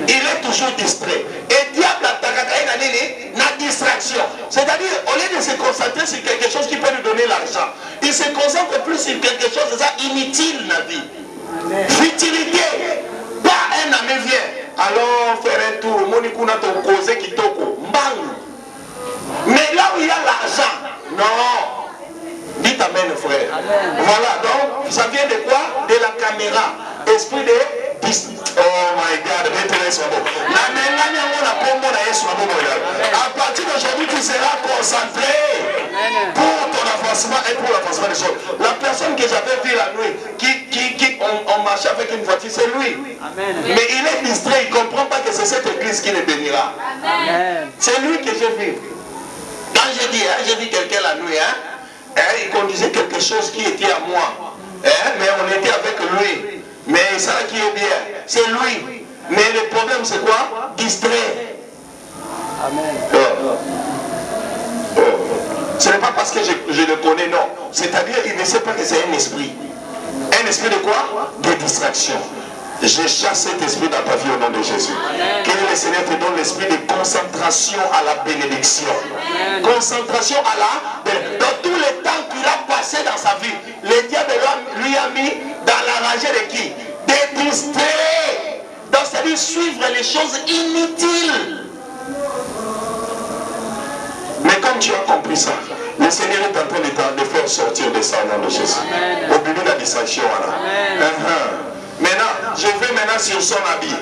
Il est toujours distrait. Et diable a distraction. C'est-à-dire, au lieu de se concentrer sur quelque chose qui peut lui donner l'argent, il se concentre plus sur quelque chose de ça inutile dans la vie. Futilité. Pas un ami vient. Alors faire un tour, Monikuna ton cause qui toko. Mais là où il y a l'argent, non. Dites amen, frère. Amen. Voilà, donc ça vient de quoi? De la caméra. Esprit de... Oh my God, à partir d'aujourd'hui, tu seras concentré pour ton avancement et pour l'avancement des choses. La personne que j'avais vue la nuit, on marchait avec une voiture, c'est lui. Amen. Mais il est distrait, il ne comprend pas que c'est cette église qui le bénira. C'est lui que j'ai vu. Quand j'ai vu quelqu'un la nuit, il conduisait quelque chose qui était à moi. Mais on était avec lui. Mais ça qui est bien, c'est lui. Mais le problème c'est quoi? Distrait. Amen. Ce n'est pas parce que je le connais, non. C'est-à-dire il ne sait pas que c'est un esprit. Un esprit de quoi? De distraction. Je chasse cet esprit dans ta vie au nom de Jésus. Que le Seigneur te donne l'esprit de concentration à la bénédiction. Amen. Concentration à la bénédiction. Dans tous les temps qu'il a passé dans sa vie, le diable lui a mis dans la rage de qui? Des distraits. Donc c'est-à-dire suivre les choses inutiles. Mais comme tu as compris ça, le Seigneur est en train de faire sortir de ça au nom de Jésus. Au début de la distraction. Maintenant, je vais maintenant sur son habit.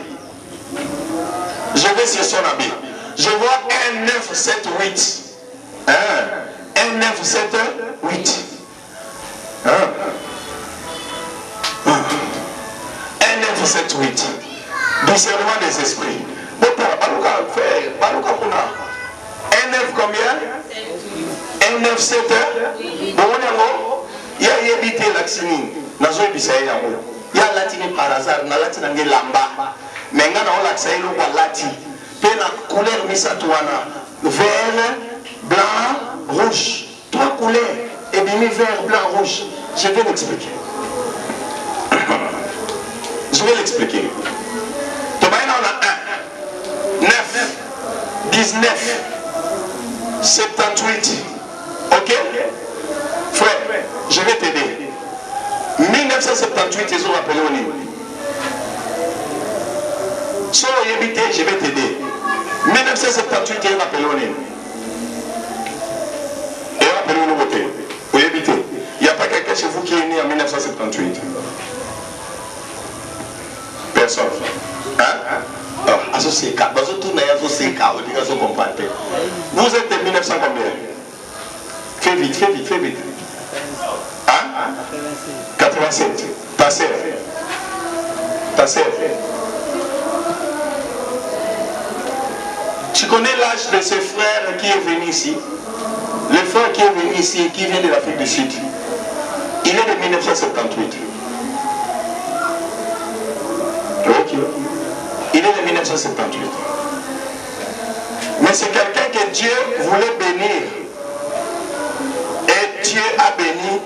Je vais sur son habit. Je vois 1, 9, 7, 8. 1, 9, 7, 8. 1, 9, 7, 8. Discernement des esprits. 1 9 combien? 1 9 7 bon il y a évité l'axini nazo bisaye yango ya latine par hasard na latine nge lamba mais ngana on l'axaye lo kwa lati pe na couleur misatwana vert blanc rouge 3 couleurs et bien vert blanc rouge je vais l'expliquer. Je vais l'expliquer. On a 1 9 19 78. Ok? Frère, je vais t'aider. 1978, ils ont appelé au niveau. Si on y habite, je vais t'aider. 1978, ils ont appelé au niveau. Et on a appelé au niveau. Vous y habitez. Il n'y a pas quelqu'un chez vous qui est né en 1978. Personne. Hein? Associé K. Vous êtes de 1900 combien? Fais vite, fais vite, fais vite. Hein? 87. Ta sœur. Ta sœur. Tu connais l'âge de ce frère qui est venu ici? Le frère qui est venu ici et qui vient de l'Afrique du Sud. Il est de 1978. Ok. Il est de 1978. Mais c'est quelqu'un que Dieu voulait bénir. Et Dieu a béni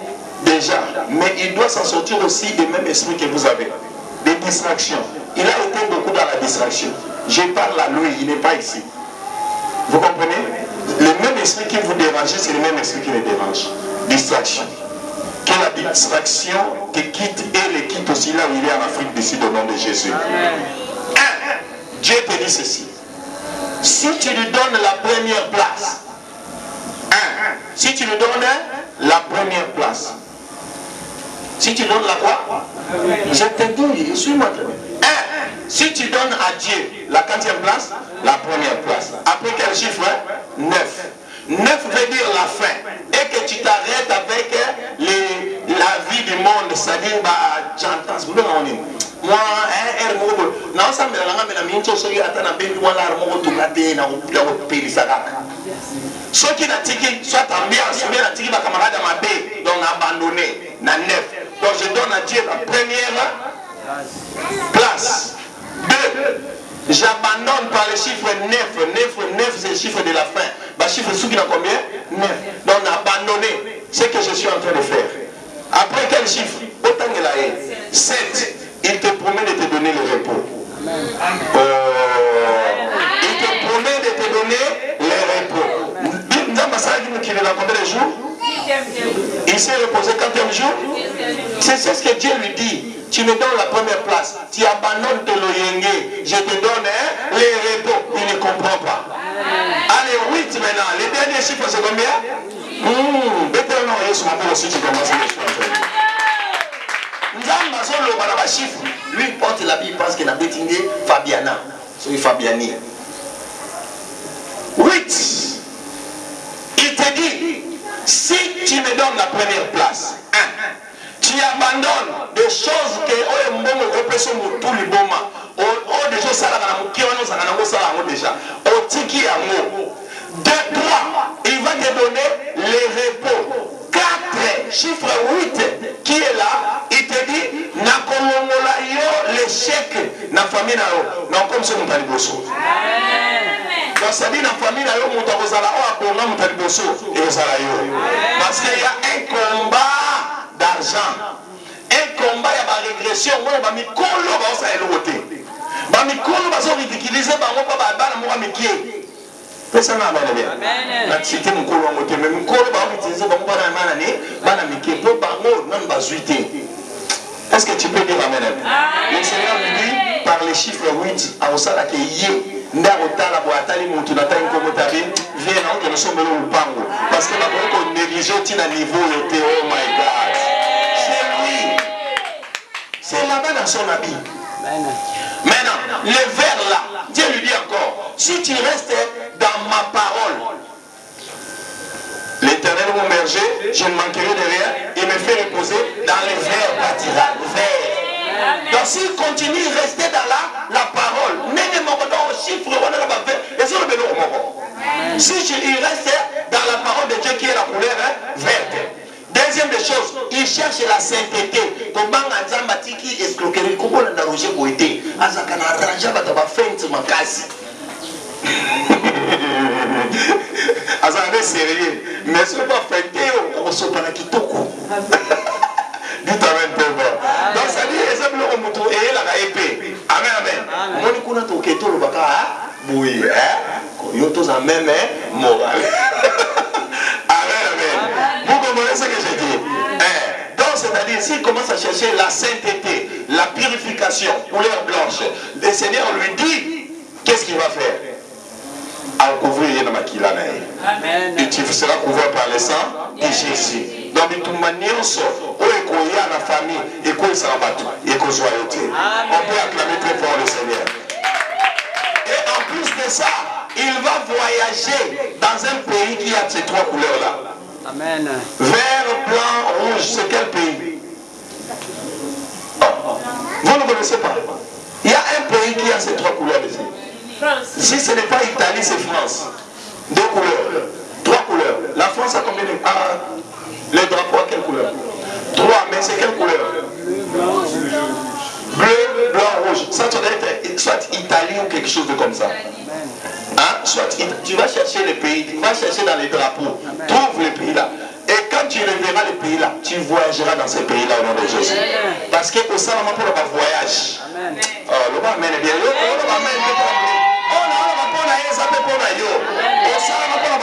déjà. Mais il doit s'en sortir aussi des mêmes esprits que vous avez. Des distractions. Il a été beaucoup dans la distraction. Je parle à lui, il n'est pas ici. Vous comprenez? Le même esprit qui vous dérange, c'est le même esprit qui les dérange. Distraction. Que la distraction te quitte et le quitte aussi là où il est en Afrique du Sud au nom de Jésus. Dieu te dit ceci. Si tu lui donnes la première place, si tu lui donnes la première place, si tu donnes la quoi? Je te dis, suis-moi très bien. Si tu donnes à Dieu la 4e place, la première place. Après quel chiffre? 9. 9 veut dire la fin. Et que tu t'arrêtes avec la vie du monde. C'est-à-dire, j'entends. Moi, non, ça me l'a ceux qui n'ont soit ambiance, bien n'ont pas camarade à ma baie, donc abandonné, na 9. Donc je donne à Dieu la première place. 2. J'abandonne par le chiffre 9. 9 c'est le chiffre de la fin. Le chiffre sous qui n'a combien? 9. Donc abandonné. C'est ce que je suis en train de faire. Après quel chiffre? Autant que la 7. Il te promet de te donner le repos. Il te promet de te donner le repos. Qui est là combien de jours? Il s'est reposé 4e jour. C'est ce que Dieu lui dit. Tu me donnes la première place. Tu abandonnes de l'oyenge. Je te donne les repos. Il ne comprend pas. Allez, 8 maintenant. Les derniers chiffres, c'est combien? Si tu commences lui, il porte la Bible parce qu'il a bétingé Fabiana. C'est Fabiani. 8. Il te dit, si tu me donnes la première place, tu abandonnes des choses que tout le moment. Il va te donner les repos. 4, chiffre 8 qui est là, il te dit, nakolongola yo l'échec na famille na yo. Non comme ce montali bosso. Donc ça dit na famille na yo montako zala o abonga montali bosso et zala yo. Parce qu'il y a un combat d'argent. Un combat ya ba régression, on ba mikolo ba sa elote. Ba mikolo ba so ridiculiser ba mo ba ba na mo mikie. Personne n'a pas bien. La cité mon colo en mais mon colo va utiliser bon bana manane, bana miki pour bango non ba zuité. Est-ce que tu peux dire amen? Le Seigneur me dit par les chiffres 8 à osala ke yé ndaro la boatali mutu na tayi komo tabi vient na que nous sommes au pango parce que la bonne négliger tina niveau yote. Oh my God. C'est lui. C'est là-bas dans son habit. Maintenant, le vers là, Dieu lui dit encore, si tu restes dans ma parole, l'Éternel mon berger, je ne manquerai de rien, il me fait reposer dans les vers bâtira, vers. Donc s'il continue de rester dans la parole, même mon chiffre, on a la et sur le bénéfice. Si il reste dans la parole de Dieu qui est la couleur verte. Deuxième des choses, il cherche la sainteté. Comme Banganzamba Tiki escroquerie, comme on a Roger Boité, Azakana Raja Bataba Fent Makasi. Azakana sérieux, mais ce n'est pas fêté, on se parle qui toko. Dites amen, peuple. Donc ça dit, exemple, on moutou et la épée. Amen, amen. Moi, nous connaissons tout le baka, oui, hein? Yo tous en même moral. Amen, amen. Vous comprenez ce que je dis? Donc, c'est-à-dire, s'il commence à chercher la sainteté, la purification, couleur blanche, le Seigneur lui dit, qu'est-ce qu'il va faire? À couvrir dans ma kilana. Et tu seras couvert par le sang de Jésus. Donc, de toute manière, où est la famille, et quoi ça va tout, et qu'on soit été. On peut acclamer très fort le Seigneur. Et en plus de ça, il va voyager dans un pays qui a ces trois couleurs-là. Amen. Vert, blanc, rouge, c'est quel pays? Vous ne connaissez pas. Il y a un pays qui a ces trois couleurs ici. Si ce n'est pas Italie, c'est France. Deux couleurs. Trois couleurs. La France a combien de... les drapeaux à quelle couleur? Trois, mais c'est quelle couleur? Bleu, blanc, rouge. Ça doit être soit Italie ou quelque chose de comme ça. Hein? Soit tu vas chercher les pays, tu vas chercher dans les drapeaux. Trouve les pays là. Et quand tu reverras les pays là, tu voyageras dans ces pays là au nom de Jésus. Parce que au Salama pour le voyage. Le bas mène bien.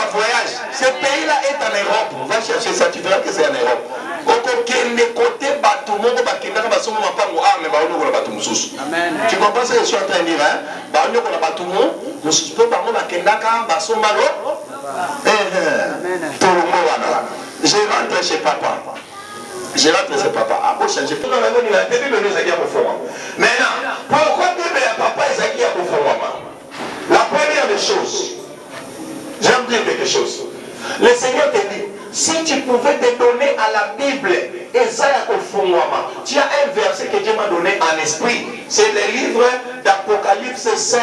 Voyage. Ce pays-là est en Europe. Va chercher ça, tu verras que c'est en Europe. Tu comprends ce que je suis en train de dire? Je rentre chez papa. Je rentre chez papa. Maintenant, pourquoi papa est à la première des choses, j'aime dire quelque chose. Le Seigneur te dit, si tu pouvais te donner à la Bible, tu as un verset que Dieu m'a donné en esprit. C'est le livre d'Apocalypse 5.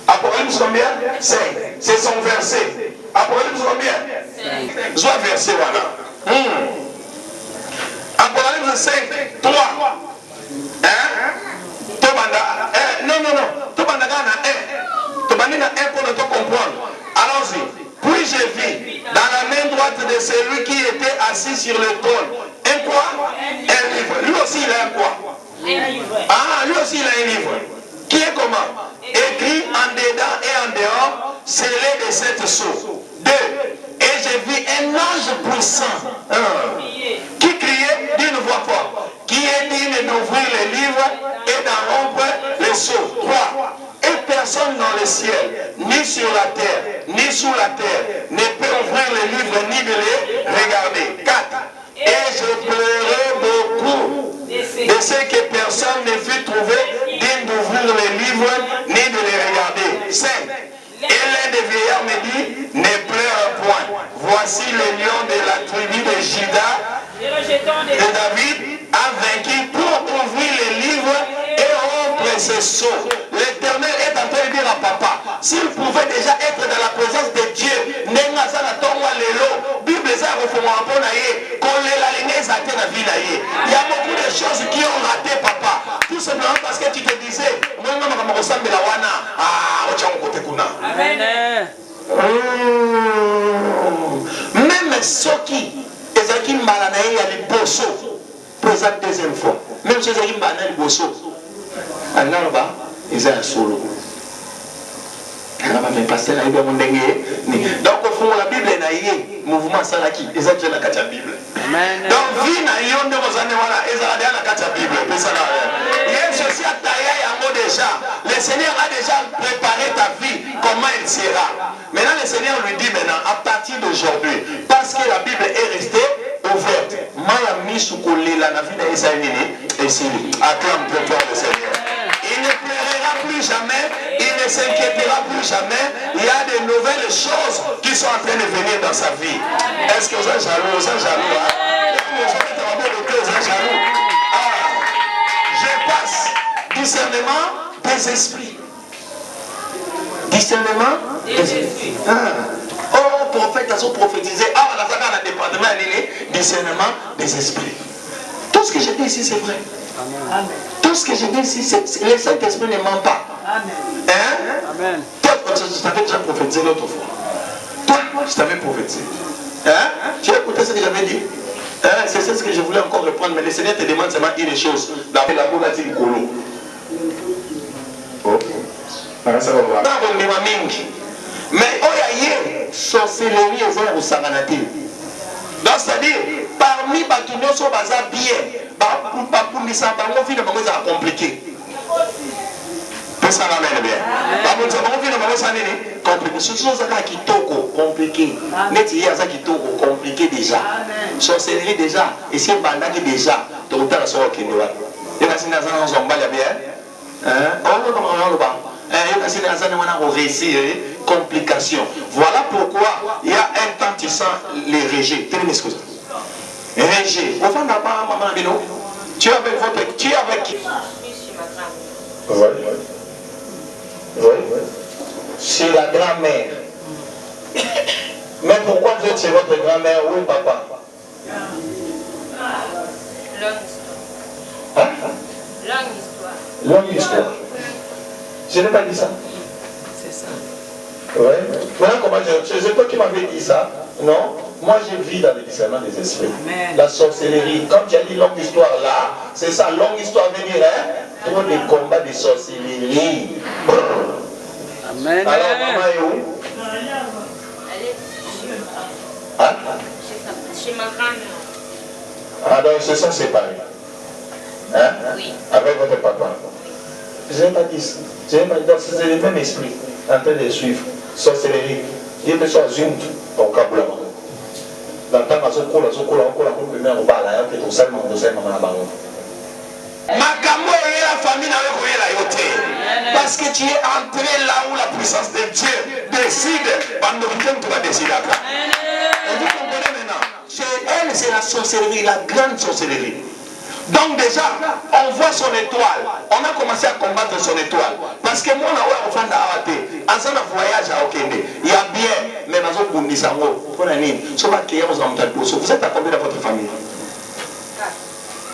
Apocalypse combien? 5. C'est son verset. Apocalypse combien? 5. Soit verset voilà. Apocalypse 5, 3. Non. Tout le monde a un pour le comprendre. Allons-y. Puis j'ai vu dans la main droite de celui qui était assis sur le trône. Un quoi? Un livre. Lui aussi il a un quoi? Un livre. Lui aussi il a un livre. Qui est comment? Écrit en dedans et en dehors, scellé de 7 sceaux. 2. Et j'ai vu un ange puissant qui criait d'une voix forte, qui est digne d'ouvrir les livres et d'en rompre les sceaux. 3. Et personne dans le ciel, ni sur la terre, ni sous la terre, ne peut ouvrir les livres ni de les regarder. 4. Et je pleurais beaucoup de ce que personne ne fut trouvé digne d'ouvrir les livres ni de les regarder. 5. Et l'un des vieillards me dit, ne pleure point. Voici le lion de la tribu de Juda, de David, a vaincu pour ouvrir les livres et rompre ses sceaux. L'Éternel est en train de dire à papa, s'il pouvait déjà être dans la présence de Dieu, il y a beaucoup de choses qui ont raté papa. Tout simplement parce que tu te disais, même ceux qui ezaki mbala na ye ya liboso présent deuxième fois même ceux ezaki mbala na liboso analoba eza ya solo alaba me pasteur ayebi yango ndenge donc ofungola la Bible na ye mouvement asalaki eza déjà na kati ya Bible donc vie na yo nde kozane wana ezala deja na kati ya Bible pesana Yesu aussi ataya yango déjà. Le Seigneur a déjà préparé ta vie comment elle sera. Maintenant le Seigneur lui dit maintenant à partir d'aujourd'hui parce que la Bible est restée ouverte. Maya misukolela na vie na Esaïe et c'est acclame pour toi le Seigneur. Il ne pleurera plus jamais, il ne s'inquiétera plus jamais. Il y a de nouvelles choses qui sont en train de venir dans sa vie. Est-ce que vous êtes jaloux? Vous êtes jaloux? Je passe discernement des esprits. Discernement des esprits. Oh, prophète a prophétisé. Ah, on a fait un département discernement des esprits. Tout ce que j'ai dit ici, c'est vrai. Amen. Tout ce que j'ai dit ici, le Saint-Esprit ne ment pas. Amen. Hein? Amen. Toi, je t'avais déjà prophétisé l'autre fois. Toi, je t'avais prophétisé. Hein? Tu as écouté ce que j'avais dit? Hein? C'est ce que je voulais encore reprendre, mais le Seigneur te demande seulement une chose. Dans la boule, il y a colo. Oh. Mais il y a sorcellerie et zéro sanganati. Donc, c'est-à-dire, parmi les bâtiments qui sont bien, ça va compliqué. Ça ramène bien. Compliqué. Ce sont des compliqué. Compliqué déjà. Sorcellerie déjà. Et c'est bandage déjà. Donc, tu as la sorte qui nous va. Il y a des gens qui complications. Voilà pourquoi il y a un temps qui sent les rejets. Rejet. Tu es avec votre. Tu es avec qui? Oui. Oui. C'est la grand-mère. Mais pourquoi vous êtes chez votre grand-mère? Oui, papa. Longue histoire. Longue histoire. Je n'ai pas dit ça. C'est ça. Oui. Maintenant, comment c'est toi qui m'avais dit ça? Non. Moi, je vis dans le discernement des esprits. Amen. La sorcellerie. Quand tu as dit longue histoire là, c'est ça, longue histoire veut dire, hein? Trop de combats de sorcellerie. Amen. Alors, maman est où? Elle est chez ma grand-mère. Ah, donc, ils se sont séparés. Hein? Oui. Avec votre papa. Je n'ai pas dit ça. Je n'ai pas dit ça. C'est le même esprit en train de suivre. Sorcellerie. Il te soit une au câble. Dans le temps, on a parce que tu es entré là où la puissance de Dieu décide, pendant que tu vas décider. Et vous comprenez maintenant? Chez elle, c'est la sorcellerie, la grande sorcellerie. Donc déjà, on voit son étoile. On a commencé à combattre son étoile. Parce que moi, on a fait un voyage à Okende. Il y a bien, mais vous êtes à combien de votre famille?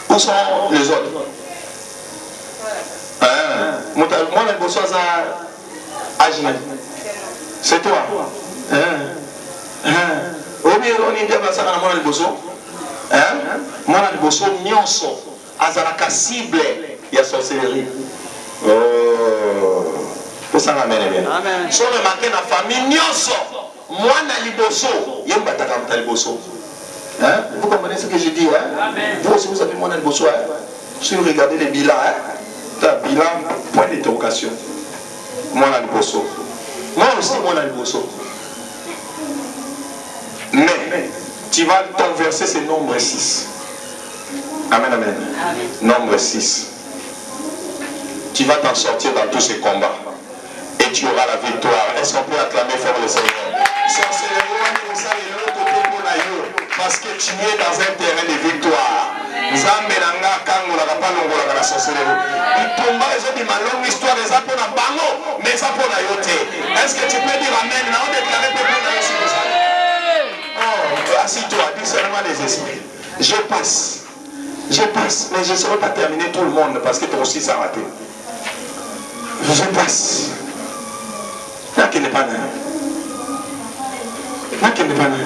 Où sont les autres? Moi, le bosso à Agimel. C'est toi. Moi, le bosso, nyonso, azalaka cible, il y a sorcellerie. Oh, tout ça m'amène bien. Si on remarque dans la famille, nyonso, moi, le bosso, il y a un bataka dans le bosso. Vous comprenez ce que je dis? Vous aussi, vous avez moi le bosso. Si vous regardez les bilans, bilan, point d'interrogation. Moi, le bosso. Moi aussi, moi, le bosso. Mais, tu vas converser ce nombre 6. Amen, amen. Nombre 6. Tu vas t'en sortir dans tous ces combats. Et tu auras la victoire. Est-ce qu'on peut acclamer fort le Seigneur? Parce que tu es dans un terrain de victoire. Est-ce que tu peux dire amen? Oh, assis-toi, discernement des esprits. Je passe, mais je ne saurais pas terminer tout le monde parce que toi aussi ça a raté. Je passe. Là qui n'est pas là. Là qui n'est pas là.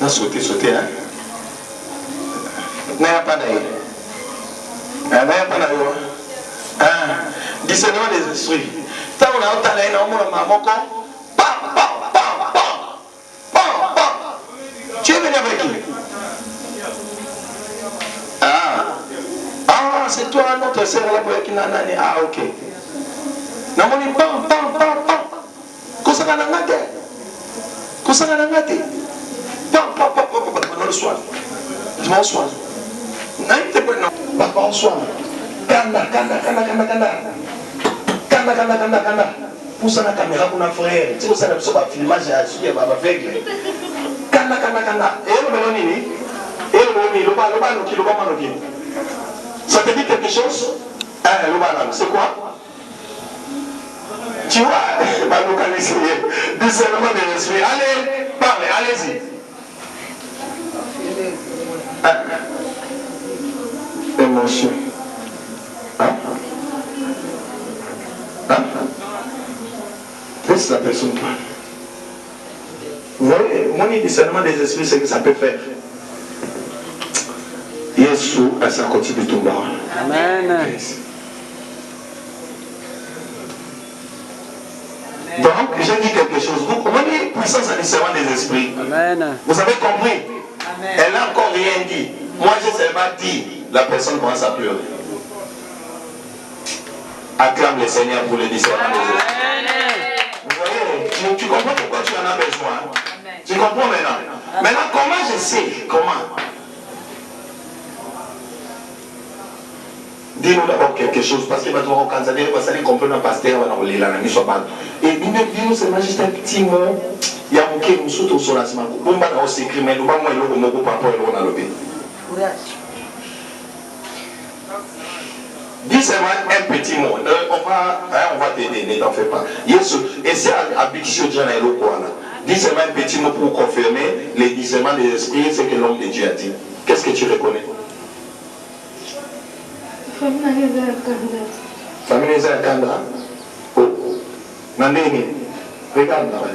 Là, sauter, hein. N'a pas d'ailleurs. N'a pas d'ailleurs. Discernement des esprits. Tant on a entendu un homme, tu es venu avec qui? C'est toi notre sœur là pour qui n'a. Ah, ok. Non, on est pam. Qu'est-ce qu'on a nangate? Qu'est-ce qu'on a nangate? Pam. Le soir. Je m'en sois. Non, il te peut non. Papa, on soir. Kanda. Pousse la caméra pour notre frère. Tu sais, ça ne peut pas filmer, j'ai aveugle. Kanda. Ça te dit quelque chose? C'est quoi? Tu vois, ma localisation, discernement de l'esprit. Allez, parlez, allez-y. Émotion. Hein? Laisse la personne parler. Vous voyez, mon discernement des esprits, c'est que ça peut faire. Yesu à sa côté de tomber. Amen. Donc, j'ai dit quelque chose. Vous comprenez puissance à discernement des esprits. Amen. Vous avez compris? Amen. Elle n'a encore rien dit. Moi, je ne sais pas dire. La personne commence à pleurer. Acclame le Seigneur pour le discernement des esprits. Vous voyez, tu comprends pourquoi tu en as besoin. Amen. Tu comprends maintenant? Amen. Maintenant, comment je sais? Comment? Dis-nous d'abord quelque chose, parce que maintenant, quand ça dit, ça dit comprendre un pasteur, on va lire la mission. Et dis-nous seulement juste un petit mot. Il y a un qui nous saute au sol à ce moment. Bon, bah, on s'écrit, mais nous, moi, il y a un mot par rapport à l'autre. Dis seulement un petit mot. On va t'aider, ne t'en fais pas. Et c'est à Bixio Djanaïlo Kouana. Dis seulement un petit mot pour confirmer les discernements des esprits, ce que l'homme de Dieu a dit. Qu'est-ce que tu reconnais? Famille Kanda. Oh. Nandini. Regarde là-bas.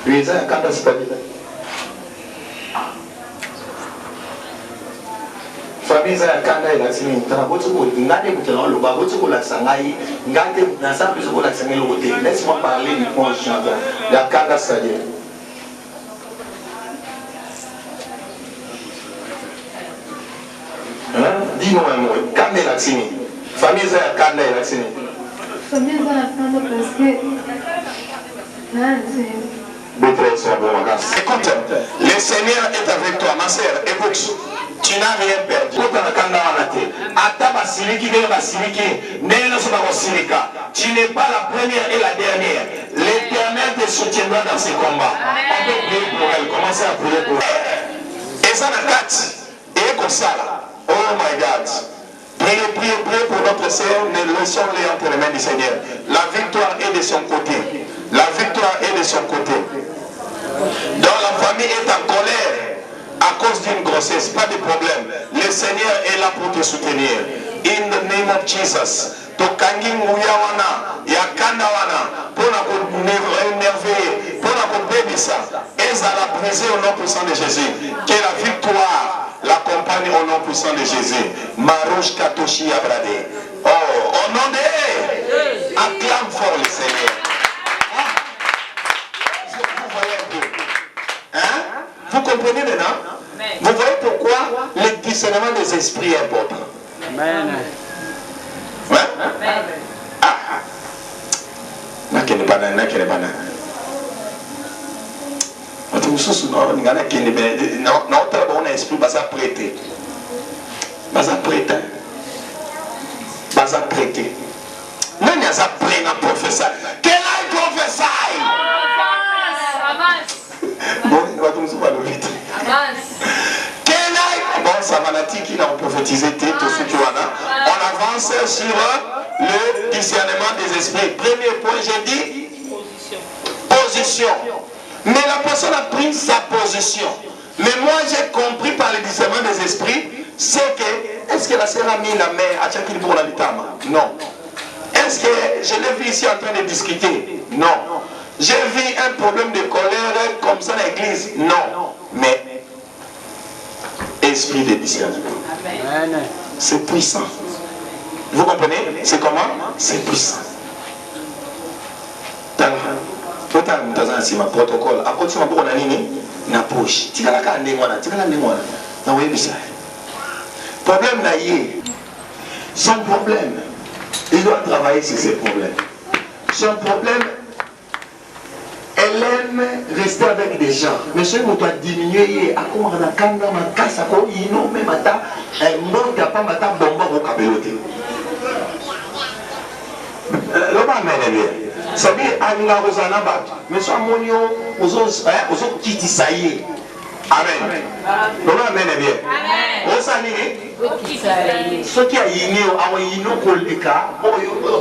Lui, Kanda, c'est pas dit. Famille Kanda, il a signé un travail. Laisse-moi parler du point chanteur. Il y a Kanda, c'est dit. Dis-nous un mot. Quand il a signé? Famille Kanda, il a signé. Famille Kanda, parce que. Écoute, le Seigneur est avec toi, ma sœur. Écoute, tu n'as rien perdu. Tu n'es pas la première et la dernière. L'Éternel te soutiendra dans ses combats. On peut prier pour elle. Commencez à prier pour elle. Et ça n'a pas et comme ça là. Oh my God. Priez pour notre Seigneur. Ne laissons-les entre les mains du Seigneur. La victoire est de son côté. La victoire est de son côté. Donc la famille est en colère à cause d'une grossesse, pas de problème. Le Seigneur est là pour te soutenir. In the name of Jesus. Tokangi Mouyawana, Yakanawana, pour la énerver, pour la bébisa, et ça l'a brisé au nom puissant de Jésus. Que la victoire l'accompagne au nom puissant de Jésus. Marouche Katoshi Abrade. Oh, au nom de acclame fort le Seigneur. Hein? Vous comprenez maintenant? Amen. Vous voyez pourquoi le discernement des esprits est important. Amen. Ouais? Amen. Ah. Nakene bana. On a esprit basa prêter. Basa prêter. Même il y a ça plein à professeur. Quel est professeur? Bon, il va tout pas le vite. Bon, ça va qui n'a prophétisé tout ce qui on avance sur le discernement des esprits. Premier point, j'ai dit position. Mais la personne a pris sa position. Mais moi, j'ai compris par le discernement des esprits, c'est que, est-ce que la sœur a mis la main à Tchakil pour la litama? Non. Est-ce que je l'ai vu ici en train de discuter? Non. J'ai vu un problème de colère comme ça dans l'église? Non. Mais, esprit de discernement. C'est puissant. Vous comprenez? C'est comment? C'est puissant. Protocole. Après, tu m'as dit que na poche. Tu as dit problème là, son problème, il doit travailler sur ses problèmes. Son problème, elle aime rester avec des gens. Mais ce qu'on doit diminuer, à quoi on a quand ma casse, à quoi il n'a même pas, elle monte à pas ma table bomba au cabeloté. L'homme amène bien. Ça veut dire, à la Rosana Bat, mais soit monio, aux autres qui disent ça y est. Amen. Comment amen est bien? On s'en est. Ce qui a yini, a yino kolika. Oh yo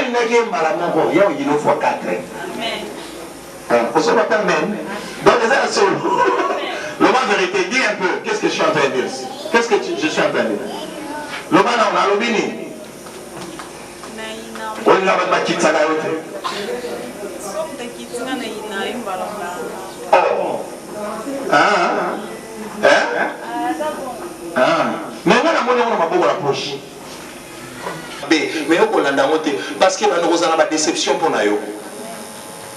il n'a qu'un malamoko. Yo yino fois 4. Amen. On se bat amen. Donc les uns sont. L'homme vérité, dis un peu. Qu'est-ce que je suis en train de dire? Qu'est-ce que je suis en train de dire? L'homme on a l'obini. On a ma petite saga. Oh. Mais on a mon on la poche. Mais on a parce que nous avons une déception pour nous.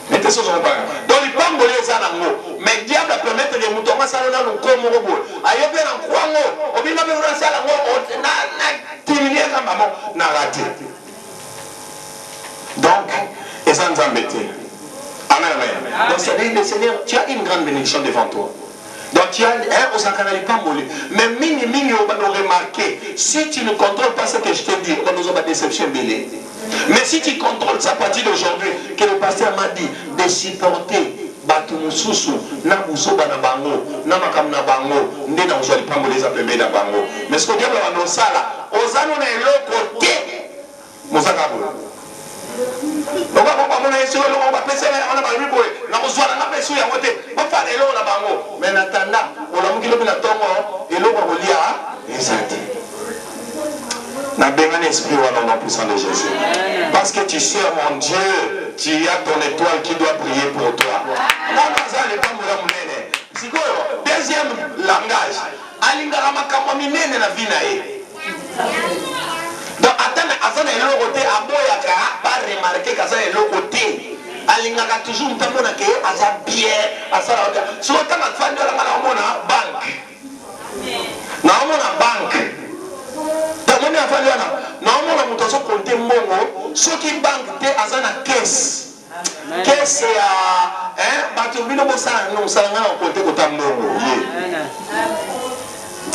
Mais t'es sûr pas. Donc les pangolais ça nango. Mais diable a permettre les moutons ça là nous comme robot. Ayo bien en kwango. Obina be ça là na terminer comme maman na raté. Donc et ça nous embêter. Amen, amen. Donc c'est-à-dire le Seigneur, tu as une grande bénédiction devant toi. Donc tu as on s'en canalise pas molli. Mais mini on va nous remarquer. Si tu ne contrôles pas ce que je te dis, on nous aura déception belée. Mais si tu contrôles ça à partir d'aujourd'hui, que le pasteur m'a dit de supporter Batu Mususu, na Musoba na Bango, na Makam na Bango, ne na Ozali pas molli appelé na Bango. Mais ce que diable va nous ça là, Ozano na l'autre côté, Mosakabo. Donc on a essayé on va passer on a pas vu boy na kozwa na peso ya moté ba fa lelo na bango mais na tanda on a mukilo na tongo et l'eau va kolia exact na benga esprit wa nom puissant de Jésus parce que tu sais mon Dieu tu as ton étoile qui doit briller pour toi moi ça n'est pas moula munene sikoyo deuxième langage alingala makambo minene na vie na ye. Donc attends, Azan est l'autre côté, Aboyaka, pas remarquer qu'Azan est l'autre côté. Alingaka toujours un temps que Azan bien, Azan la hauteur. Si autant de famille, on a banque. Non, on a banque. Donc on a famille, non, on a monté sur compte mongo. Ceux qui banque, Azan a caisse. Caisse c'est à, hein, Batubino Bossa, non, ça n'a pas compté pour ta mongo.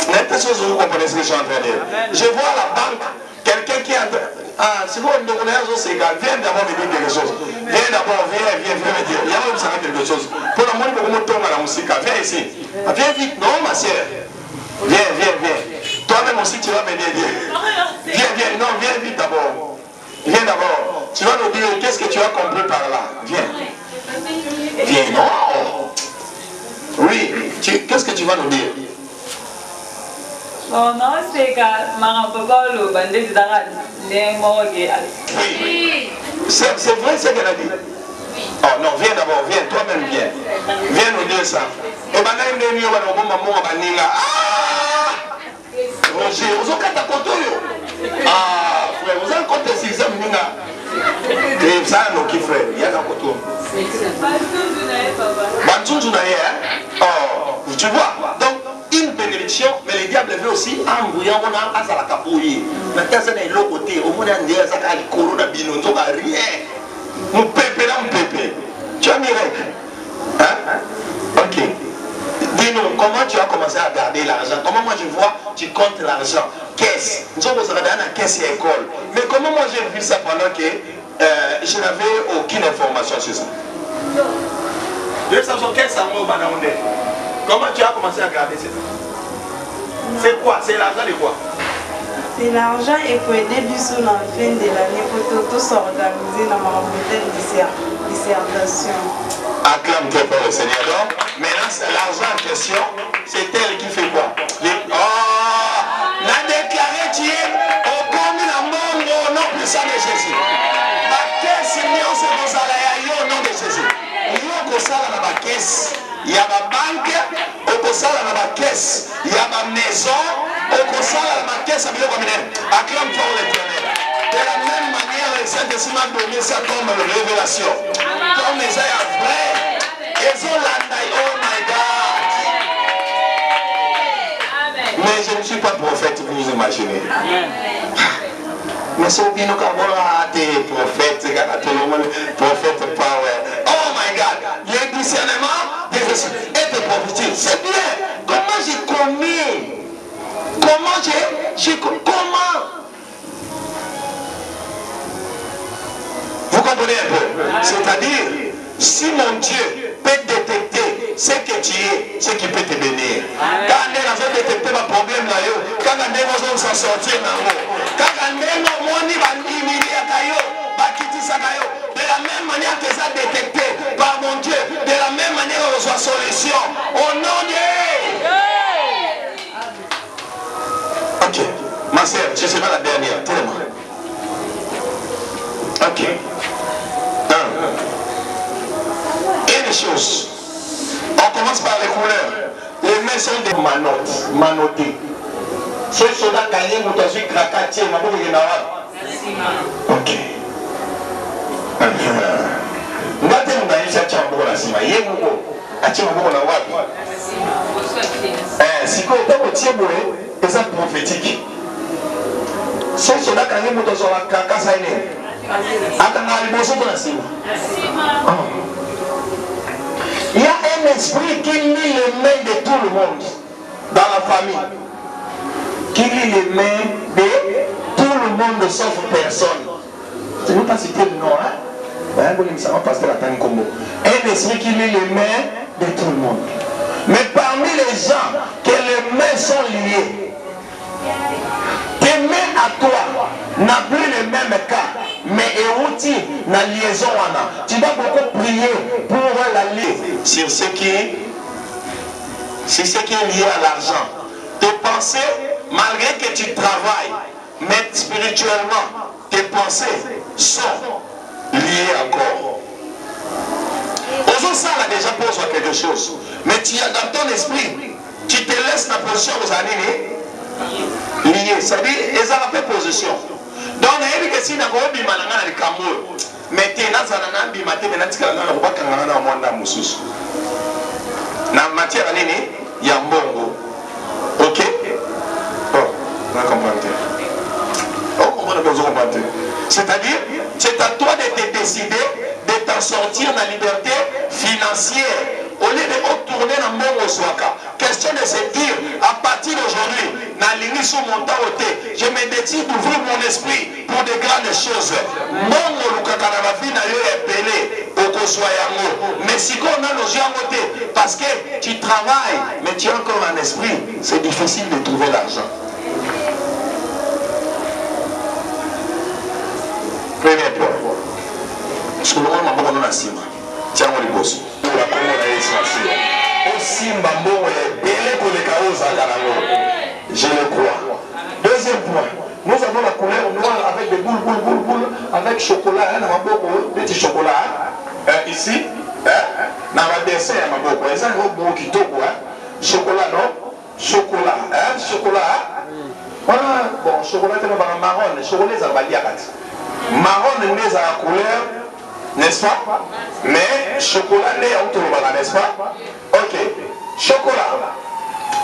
Vous comprenez ce que je suis en train de dire? Je vois la banque. Quelqu'un qui a... Ah, si vous me donnez un jour, c'est égal. Viens d'abord me dire quelque chose. Viens d'abord, viens me dire. Il y a même ça quelque chose. Pour le moment, il faut que à la musique. Viens ici. Viens vite. Non, ma soeur. Viens. Toi-même aussi, tu vas me dire. Viens. Non, viens vite d'abord. Viens d'abord. Tu vas nous dire qu'est-ce que tu as compris par là. Viens. Non. Oui. Qu'est-ce que tu vas nous dire? Oh non, c'est que ma papa le bandit de Daral, les morts. Oui. C'est vrai ce qu'elle a dit. Oh non, viens d'abord, viens, toi-même viens. Viens nous dire ça. Et maintenant, il est venu à la maman à Banila. Ah! Roger, vous avez un compte. Ah, frère, vous avez un compte 6 ans, et ça, nous qui frère, il y a un compte. Bantou, oh, tu vois. Donc, une bénédiction, mais le diable veut aussi embrouiller on a à la capouille. Maintenant, c'est de l'autre côté. Au moins, on dit ça qu'il y a corona bino, on n'a rien. Mon pépé là, mon pépé. Tu as mis règle. Hein? Ok. Dis-nous, comment tu as commencé à garder l'argent? Comment moi je vois, tu comptes l'argent? Caisse. Nous sommes dans la caisse et école. Mais comment moi j'ai vu ça pendant que je n'avais aucune information sur ça? Comment tu as commencé à garder ça? C'est quoi? C'est l'argent de quoi? C'est l'argent et pour aider Bissou dans la fin de l'année pour tous s'organiser dans ma dissertation. Acclame très fort le Seigneur. Donc, maintenant, l'argent en question, c'est elle qui fait quoi? Oh! La déclaré, tu es au commun à mon nom puissant de Jésus. Ma caisse, million, c'est pour ça, au nom de Jésus. Il y a ma banque, au ça dans ma caisse. Il y a ma maison, au ça dans ma caisse. Acclame fort l'Éternel. De la même manière, le Saint-Esprit m'a donné ça comme révélation. Comme les airs vrais. Ils ont l'andaï. Oh my God. Mais je ne suis pas prophète, vous vous imaginez. Mais c'est bien que des prophètes, prophète power. Oh my God. Le discernement des esprits et de prophétie. C'est bien. Comment j'ai commis? Comment? Vous comprenez un peu? C'est-à-dire, si mon Dieu peut détecter ce que tu es, ce qui peut te bénir. Quand on a détecté ma problème là, quand on s'en sortir, quand on de la même manière que ça a détecté par mon Dieu, de la même manière on reçoit solution. Au nom de... Ok, ma soeur, je serai la dernière, tellement. Ok. Et les choses. On commence par les couleurs. Les mains sont des manottes, manotées. Ce soldat gagné, vous avez craqué, ma boue est là. Ok. Ngate mnaisha chambo la sima yeye ngo achima ngo na wapi siko toko tiebwe eza prophétique so soda kangi moto zo la kaka ine aka na liboso na sima il y a un esprit qui lie les mains de tout le monde dans la famille, qui lie les mains de tout le monde sauf personne. Je ne vais pas citer le nom, hein? Un esprit qui lie les mains de tout le monde. Mais parmi les gens que les mains sont liées, tes mains à toi n'a plus le même cas, mais outil la liaison. Tu dois beaucoup prier pour la lier sur ce qui est lié à l'argent. Tes pensées, malgré que tu travailles, mais spirituellement, tes pensées sont liées encore. Aujourd'hui, ça a déjà posé quelque chose. Mais tu as dans ton esprit, tu te laisses la position aux années liées. C'est-à-dire, ils ont fait position. Donc, il y a des gens qui ont dit que mais tu as dit que tu as matière il y a un bon. Ok? On comprend. C'est-à-dire, c'est à toi de te décider de t'en sortir dans la liberté financière. Au lieu de retourner dans mon Oswaka. Question de se dire, à partir d'aujourd'hui, dans l'ini sur mon temps, je me décide d'ouvrir mon esprit pour de grandes choses. Mon Olukakanavafi n'a eu appelé au Koswayango. Mais si on a nos yeux en côté, parce que tu travailles, mais tu as encore un esprit, c'est difficile de trouver l'argent. Premier point. Parce que le monde m'a beaucoup dans la cime. Tiens, on les bosse. Je le crois. Deuxième point, nous avons la couleur noire avec des boules, avec chocolat, petit chocolat, ici, dans la dessin, chocolat, non? Chocolat, voilà, bon, chocolat, c'est marron, chocolat, c'est marron, c'est la couleur. N'est-ce pas? Mais chocolat n'est pas, n'est-ce pas? Ok. Chocolat.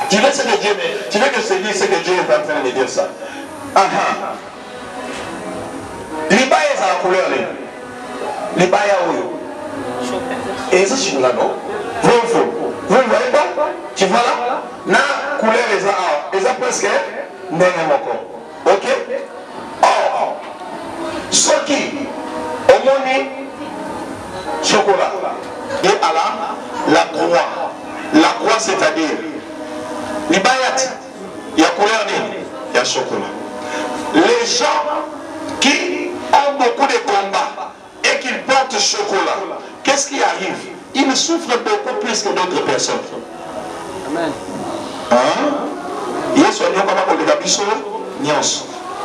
Tu veux ce que Dieu met? Tu veux que je te dise ce que Dieu est en train de dire ça? L'ibaya est à la couleur. L'ibaya où? Et ça, c'est là, non? Vous ne voyez pas? Tu vois là? La couleur est à presque ok? Or, ce qui, au monde, chocolat. Et à la croix. La croix, c'est-à-dire, les bayats, il y a couleur, il y a chocolat. Les gens qui ont beaucoup de combats et qui portent chocolat, qu'est-ce qui arrive? Ils souffrent beaucoup plus que d'autres personnes. Amen. Il y a ce qu'on appelle le gabisso, nyons.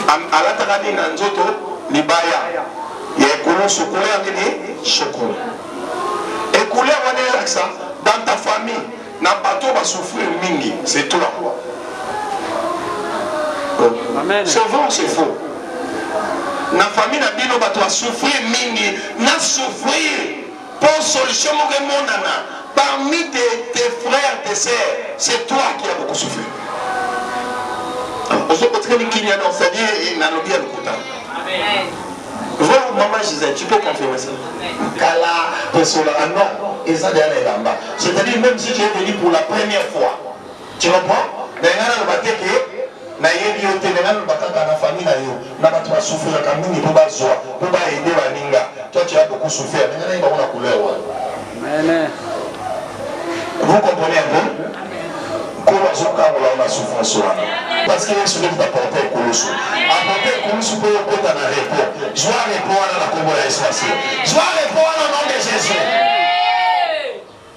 À la tarani, nanzoto, les bayats. Il y a couleur chocolat, chocolat. Et couleur, on est là, ça. Dans ta famille, n'a pas tout va souffrir mingi, c'est toi. C'est vrai ou c'est faux? La famille n'a pas tout souffrir mingi, n'a souffrir pour solution parmi tes frères, tes sœurs, c'est toi qui as beaucoup souffert. C'est-à-dire, il n'a pas bien le côté. Maman Gisèle, tu peux confirmer ça? Kala, non, c'est-à-dire même si tu es venu pour la première fois, tu comprends? Toi tu as beaucoup souffert. Vous comprenez un peu? Parce qu'il est sur le apporter Koulousou. Apporter Koulousou pour le côté d'un repos. Je dois répondre à la Congo de l'Espace. Je dois répondre au nom de Jésus.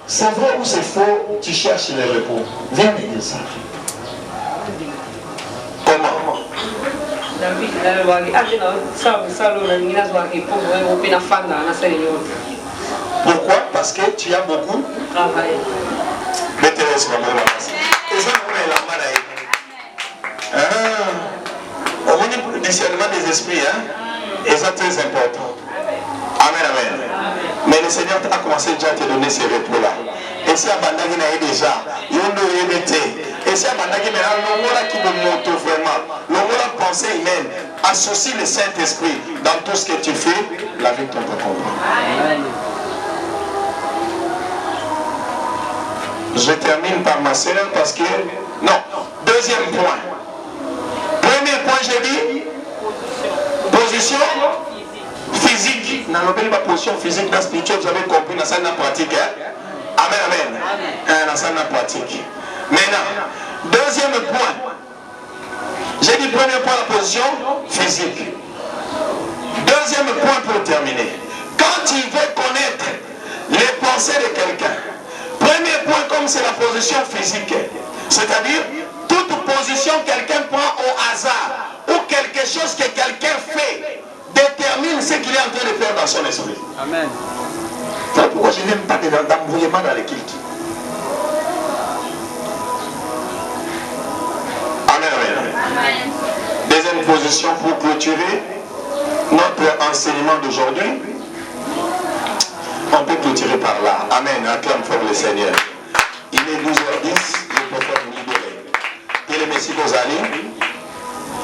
C'est vrai ou c'est faux? Tu cherches le repos. Viens me dire ça. Comment? Pourquoi? Parce que tu as beaucoup travaillé. Mettez-les maman. Et ça, on est là-bas. Au niveau du discernement des esprits, et ça très important. Amen, amen. Mais le Seigneur a commencé déjà à te donner ces repos-là. Et si Abandagi n'a déjà, il y a une et si Abandagi n'a pas qui me monte vraiment, la pensée humaine, associe le Saint-Esprit dans tout ce que tu fais, la vie tombe à comprendre. Je termine par ma sœur parce que... Non, deuxième point. Premier point, j'ai dit, position physique. Dans la position physique, dans la spirituelle, vous avez compris, dans la salle de pratique. Amen, amen. Dans la salle de pratique. Maintenant, deuxième point. J'ai dit premier point, la position physique. Deuxième point pour terminer. Quand tu veux connaître les pensées de quelqu'un, premier point, comme c'est la position physique, c'est-à-dire toute position que quelqu'un prend au hasard ou quelque chose que quelqu'un fait détermine ce qu'il est en train de faire dans son esprit. Amen. Voilà pourquoi je n'aime pas d'embrouillement dans les cultes. Amen, amen. Deuxième position pour clôturer notre enseignement d'aujourd'hui. On peut clôturer par là. Amen. Acclame fort le Seigneur. Il est 12h10. Le prophète nous libérer. Et le Messie Gozali,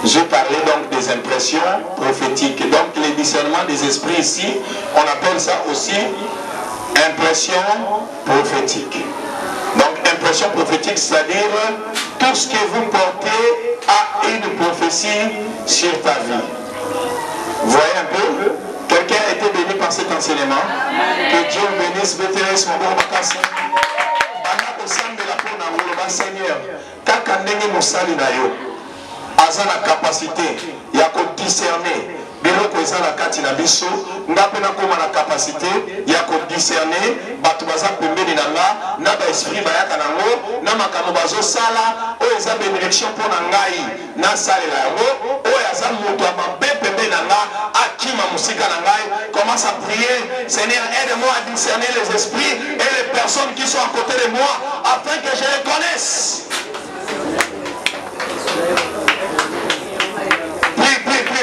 je parlais donc des impressions prophétiques. Donc les discernements des esprits ici, on appelle ça aussi impression prophétique. Donc impression prophétique, c'est-à-dire tout ce que vous portez a une prophétie sur ta vie. Vous voyez un peu? Quelqu'un a été béni par cet enseignement. Que Dieu bénisse, bénisse mon bon Bakassi. Seigneur, kaka ndenge mosali na yo aza na capacité ya ko discerner biloko eza na kati na biso nga mpe nakoma na capacité ya ko discerner bato baza pembeni na nga na baesprit bayaka nango na makambo bazosala oyo eza bénédiction mpo na ngai nasalela yango oyo aza moto ya mabe pembeni na nga akima mosika na ngai. Commence à prier. Seigneur, aide-moi à discerner les esprits et les personnes qui sont à côté de moi afin que je les connaisse.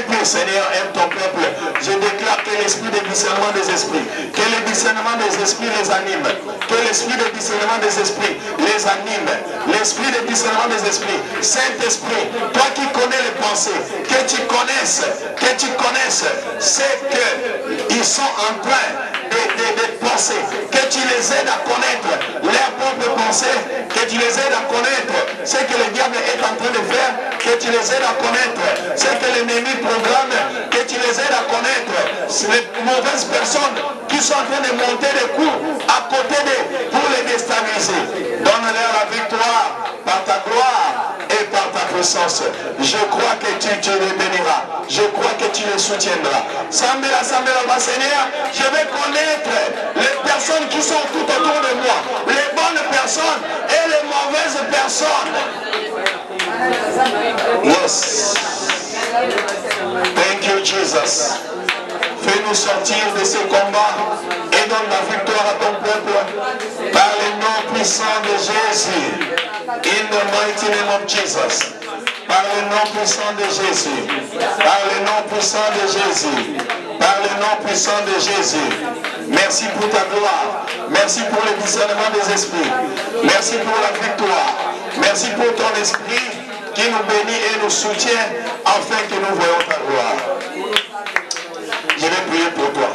Prie, Seigneur, aime ton peuple. Je déclare que l'esprit de discernement des esprits, que le discernement des esprits les anime, que l'esprit de discernement des esprits les anime, l'esprit de discernement des esprits, Saint-Esprit, toi qui connais les pensées, que tu connaisses ce qu'ils sont en train de penser, que tu les aides à connaître leurs propres pensées, que tu les aides à connaître ce que le diable est en train de faire, que tu les aides à connaître ce que l'ennemi programme, que tu les aides à connaître les mauvaises personnes qui sont en train de monter des coups à côté d'eux pour les déstabiliser. Donne-leur la victoire par ta gloire et par ta puissance. Je crois que tu les béniras. Je crois que tu les soutiendras. Sambela, Seigneur, je vais connaître les personnes qui sont tout autour de moi, les bonnes personnes et les mauvaises personnes. Yes. Thank you, Jesus. Fais-nous sortir de ce combat et donne la victoire à ton peuple par le nom puissant de Jésus. In the mighty name of Jesus. Par le nom puissant de Jésus. Par le nom puissant de Jésus. Par le nom puissant de Jésus. Merci pour ta gloire. Merci pour le discernement des esprits. Merci pour la victoire. Merci pour ton esprit qui nous bénit et nous soutient afin que nous voyons ta gloire. Je vais prier pour toi.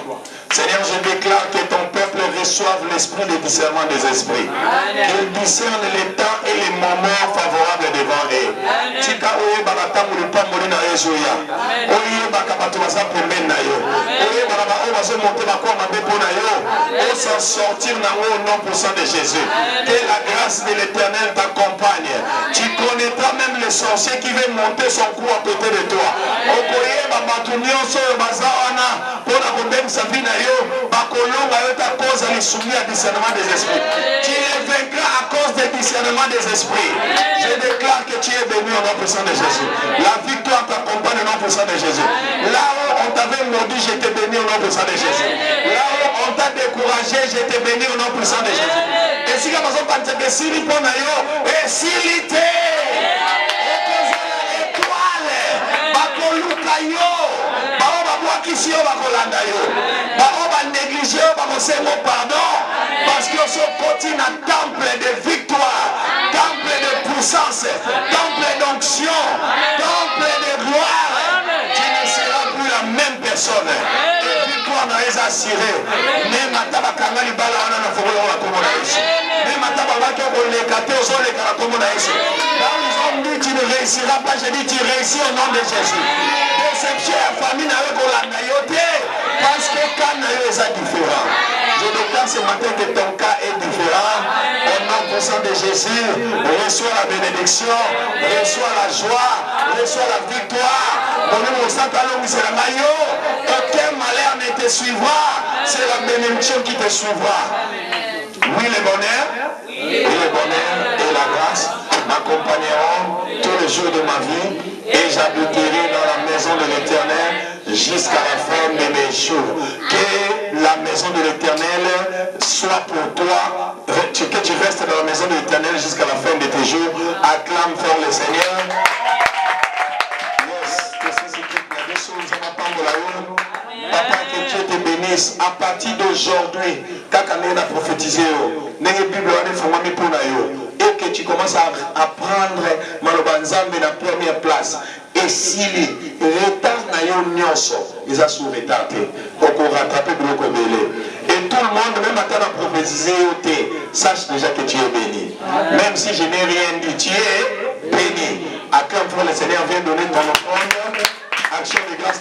Seigneur, je déclare que ton peuple reçoive l'esprit de discernement des esprits. Qu'il discerne les temps et les moments favorables devant eux. Tika oye bakatamu lupamoli na ezoya. Oye bakabato baza pembeni na yo. Oye on va se monter ma quoi, ma bébé, on s'en sortir au nom puissant de Jésus. Que la grâce de l'Éternel t'accompagne. Tu connaîtras même les sorciers qui veulent monter son cou à côté de toi. Okoye babatunio so bazawana pour la problème sa vie na yo bakolonga yo ta cause à soumis à discernement des esprits. Tu les vaincras à cause du discernement des esprits. Je déclare que tu es béni au nom puissant de Jésus. La victoire t'accompagne au nom puissant de Jésus. Là où on t'avait mordu, je t'ai béni au nom puissant de Jésus. Là où on t'a découragé, je t'ai béni au nom puissant de Jésus. Et si la maison pense que si il prend yo, et s'il était étoile, bakoluka yo, baoba boakisi yo bakolanda yo, baoba négligé yo bakosengo pardon, parce que ce continue un temple de victoire, temple de puissance, temple d'onction, temple de gloire. Tu ne seras plus la même personne. Et victoire n'a pas assuré. Même à Tabakanga Libala, on a fait la communauté. Même à Tabakanga, on l'a gâté, on l'a gâté la communauté. Là où ils ont dit tu ne réussiras pas, j'ai dit tu réussis au nom de Jésus. Déception à la famille n'a pas la naïveté. Parce que quand naïveté est différent. Je déclare ce matin que ton cas est différent. Au nom puissant de Jésus, reçois la bénédiction, reçois la joie, reçois la victoire. Au nom de la maillot, aucun malheur ne te suivra. C'est la bénédiction qui te suivra. Oui, le bonheur, et le bonheur et la grâce m'accompagneront tous les jours de ma vie et j'habiterai dans la maison de l'Éternel jusqu'à la fin de mes jours. Que la maison de l'Éternel soit pour toi, que tu restes dans la maison de l'Éternel jusqu'à la fin de tes jours. Acclame fort le Seigneur. Yes, que c'est ce qui est la chose à m'attendre là-haut. Papa, que Dieu te bénisse. À partir d'aujourd'hui, quand on a prophétisé, et que tu commences à apprendre Malobanzambe la première place. Et si les retards ils ont sous retardé, pour rattraper le belé. Et tout le monde, même à t'en prophétisé, sache déjà que tu es béni. Même si je n'ai rien dit, tu es béni. Acclame pour le Seigneur, viens donner ton offrande. Action de grâce.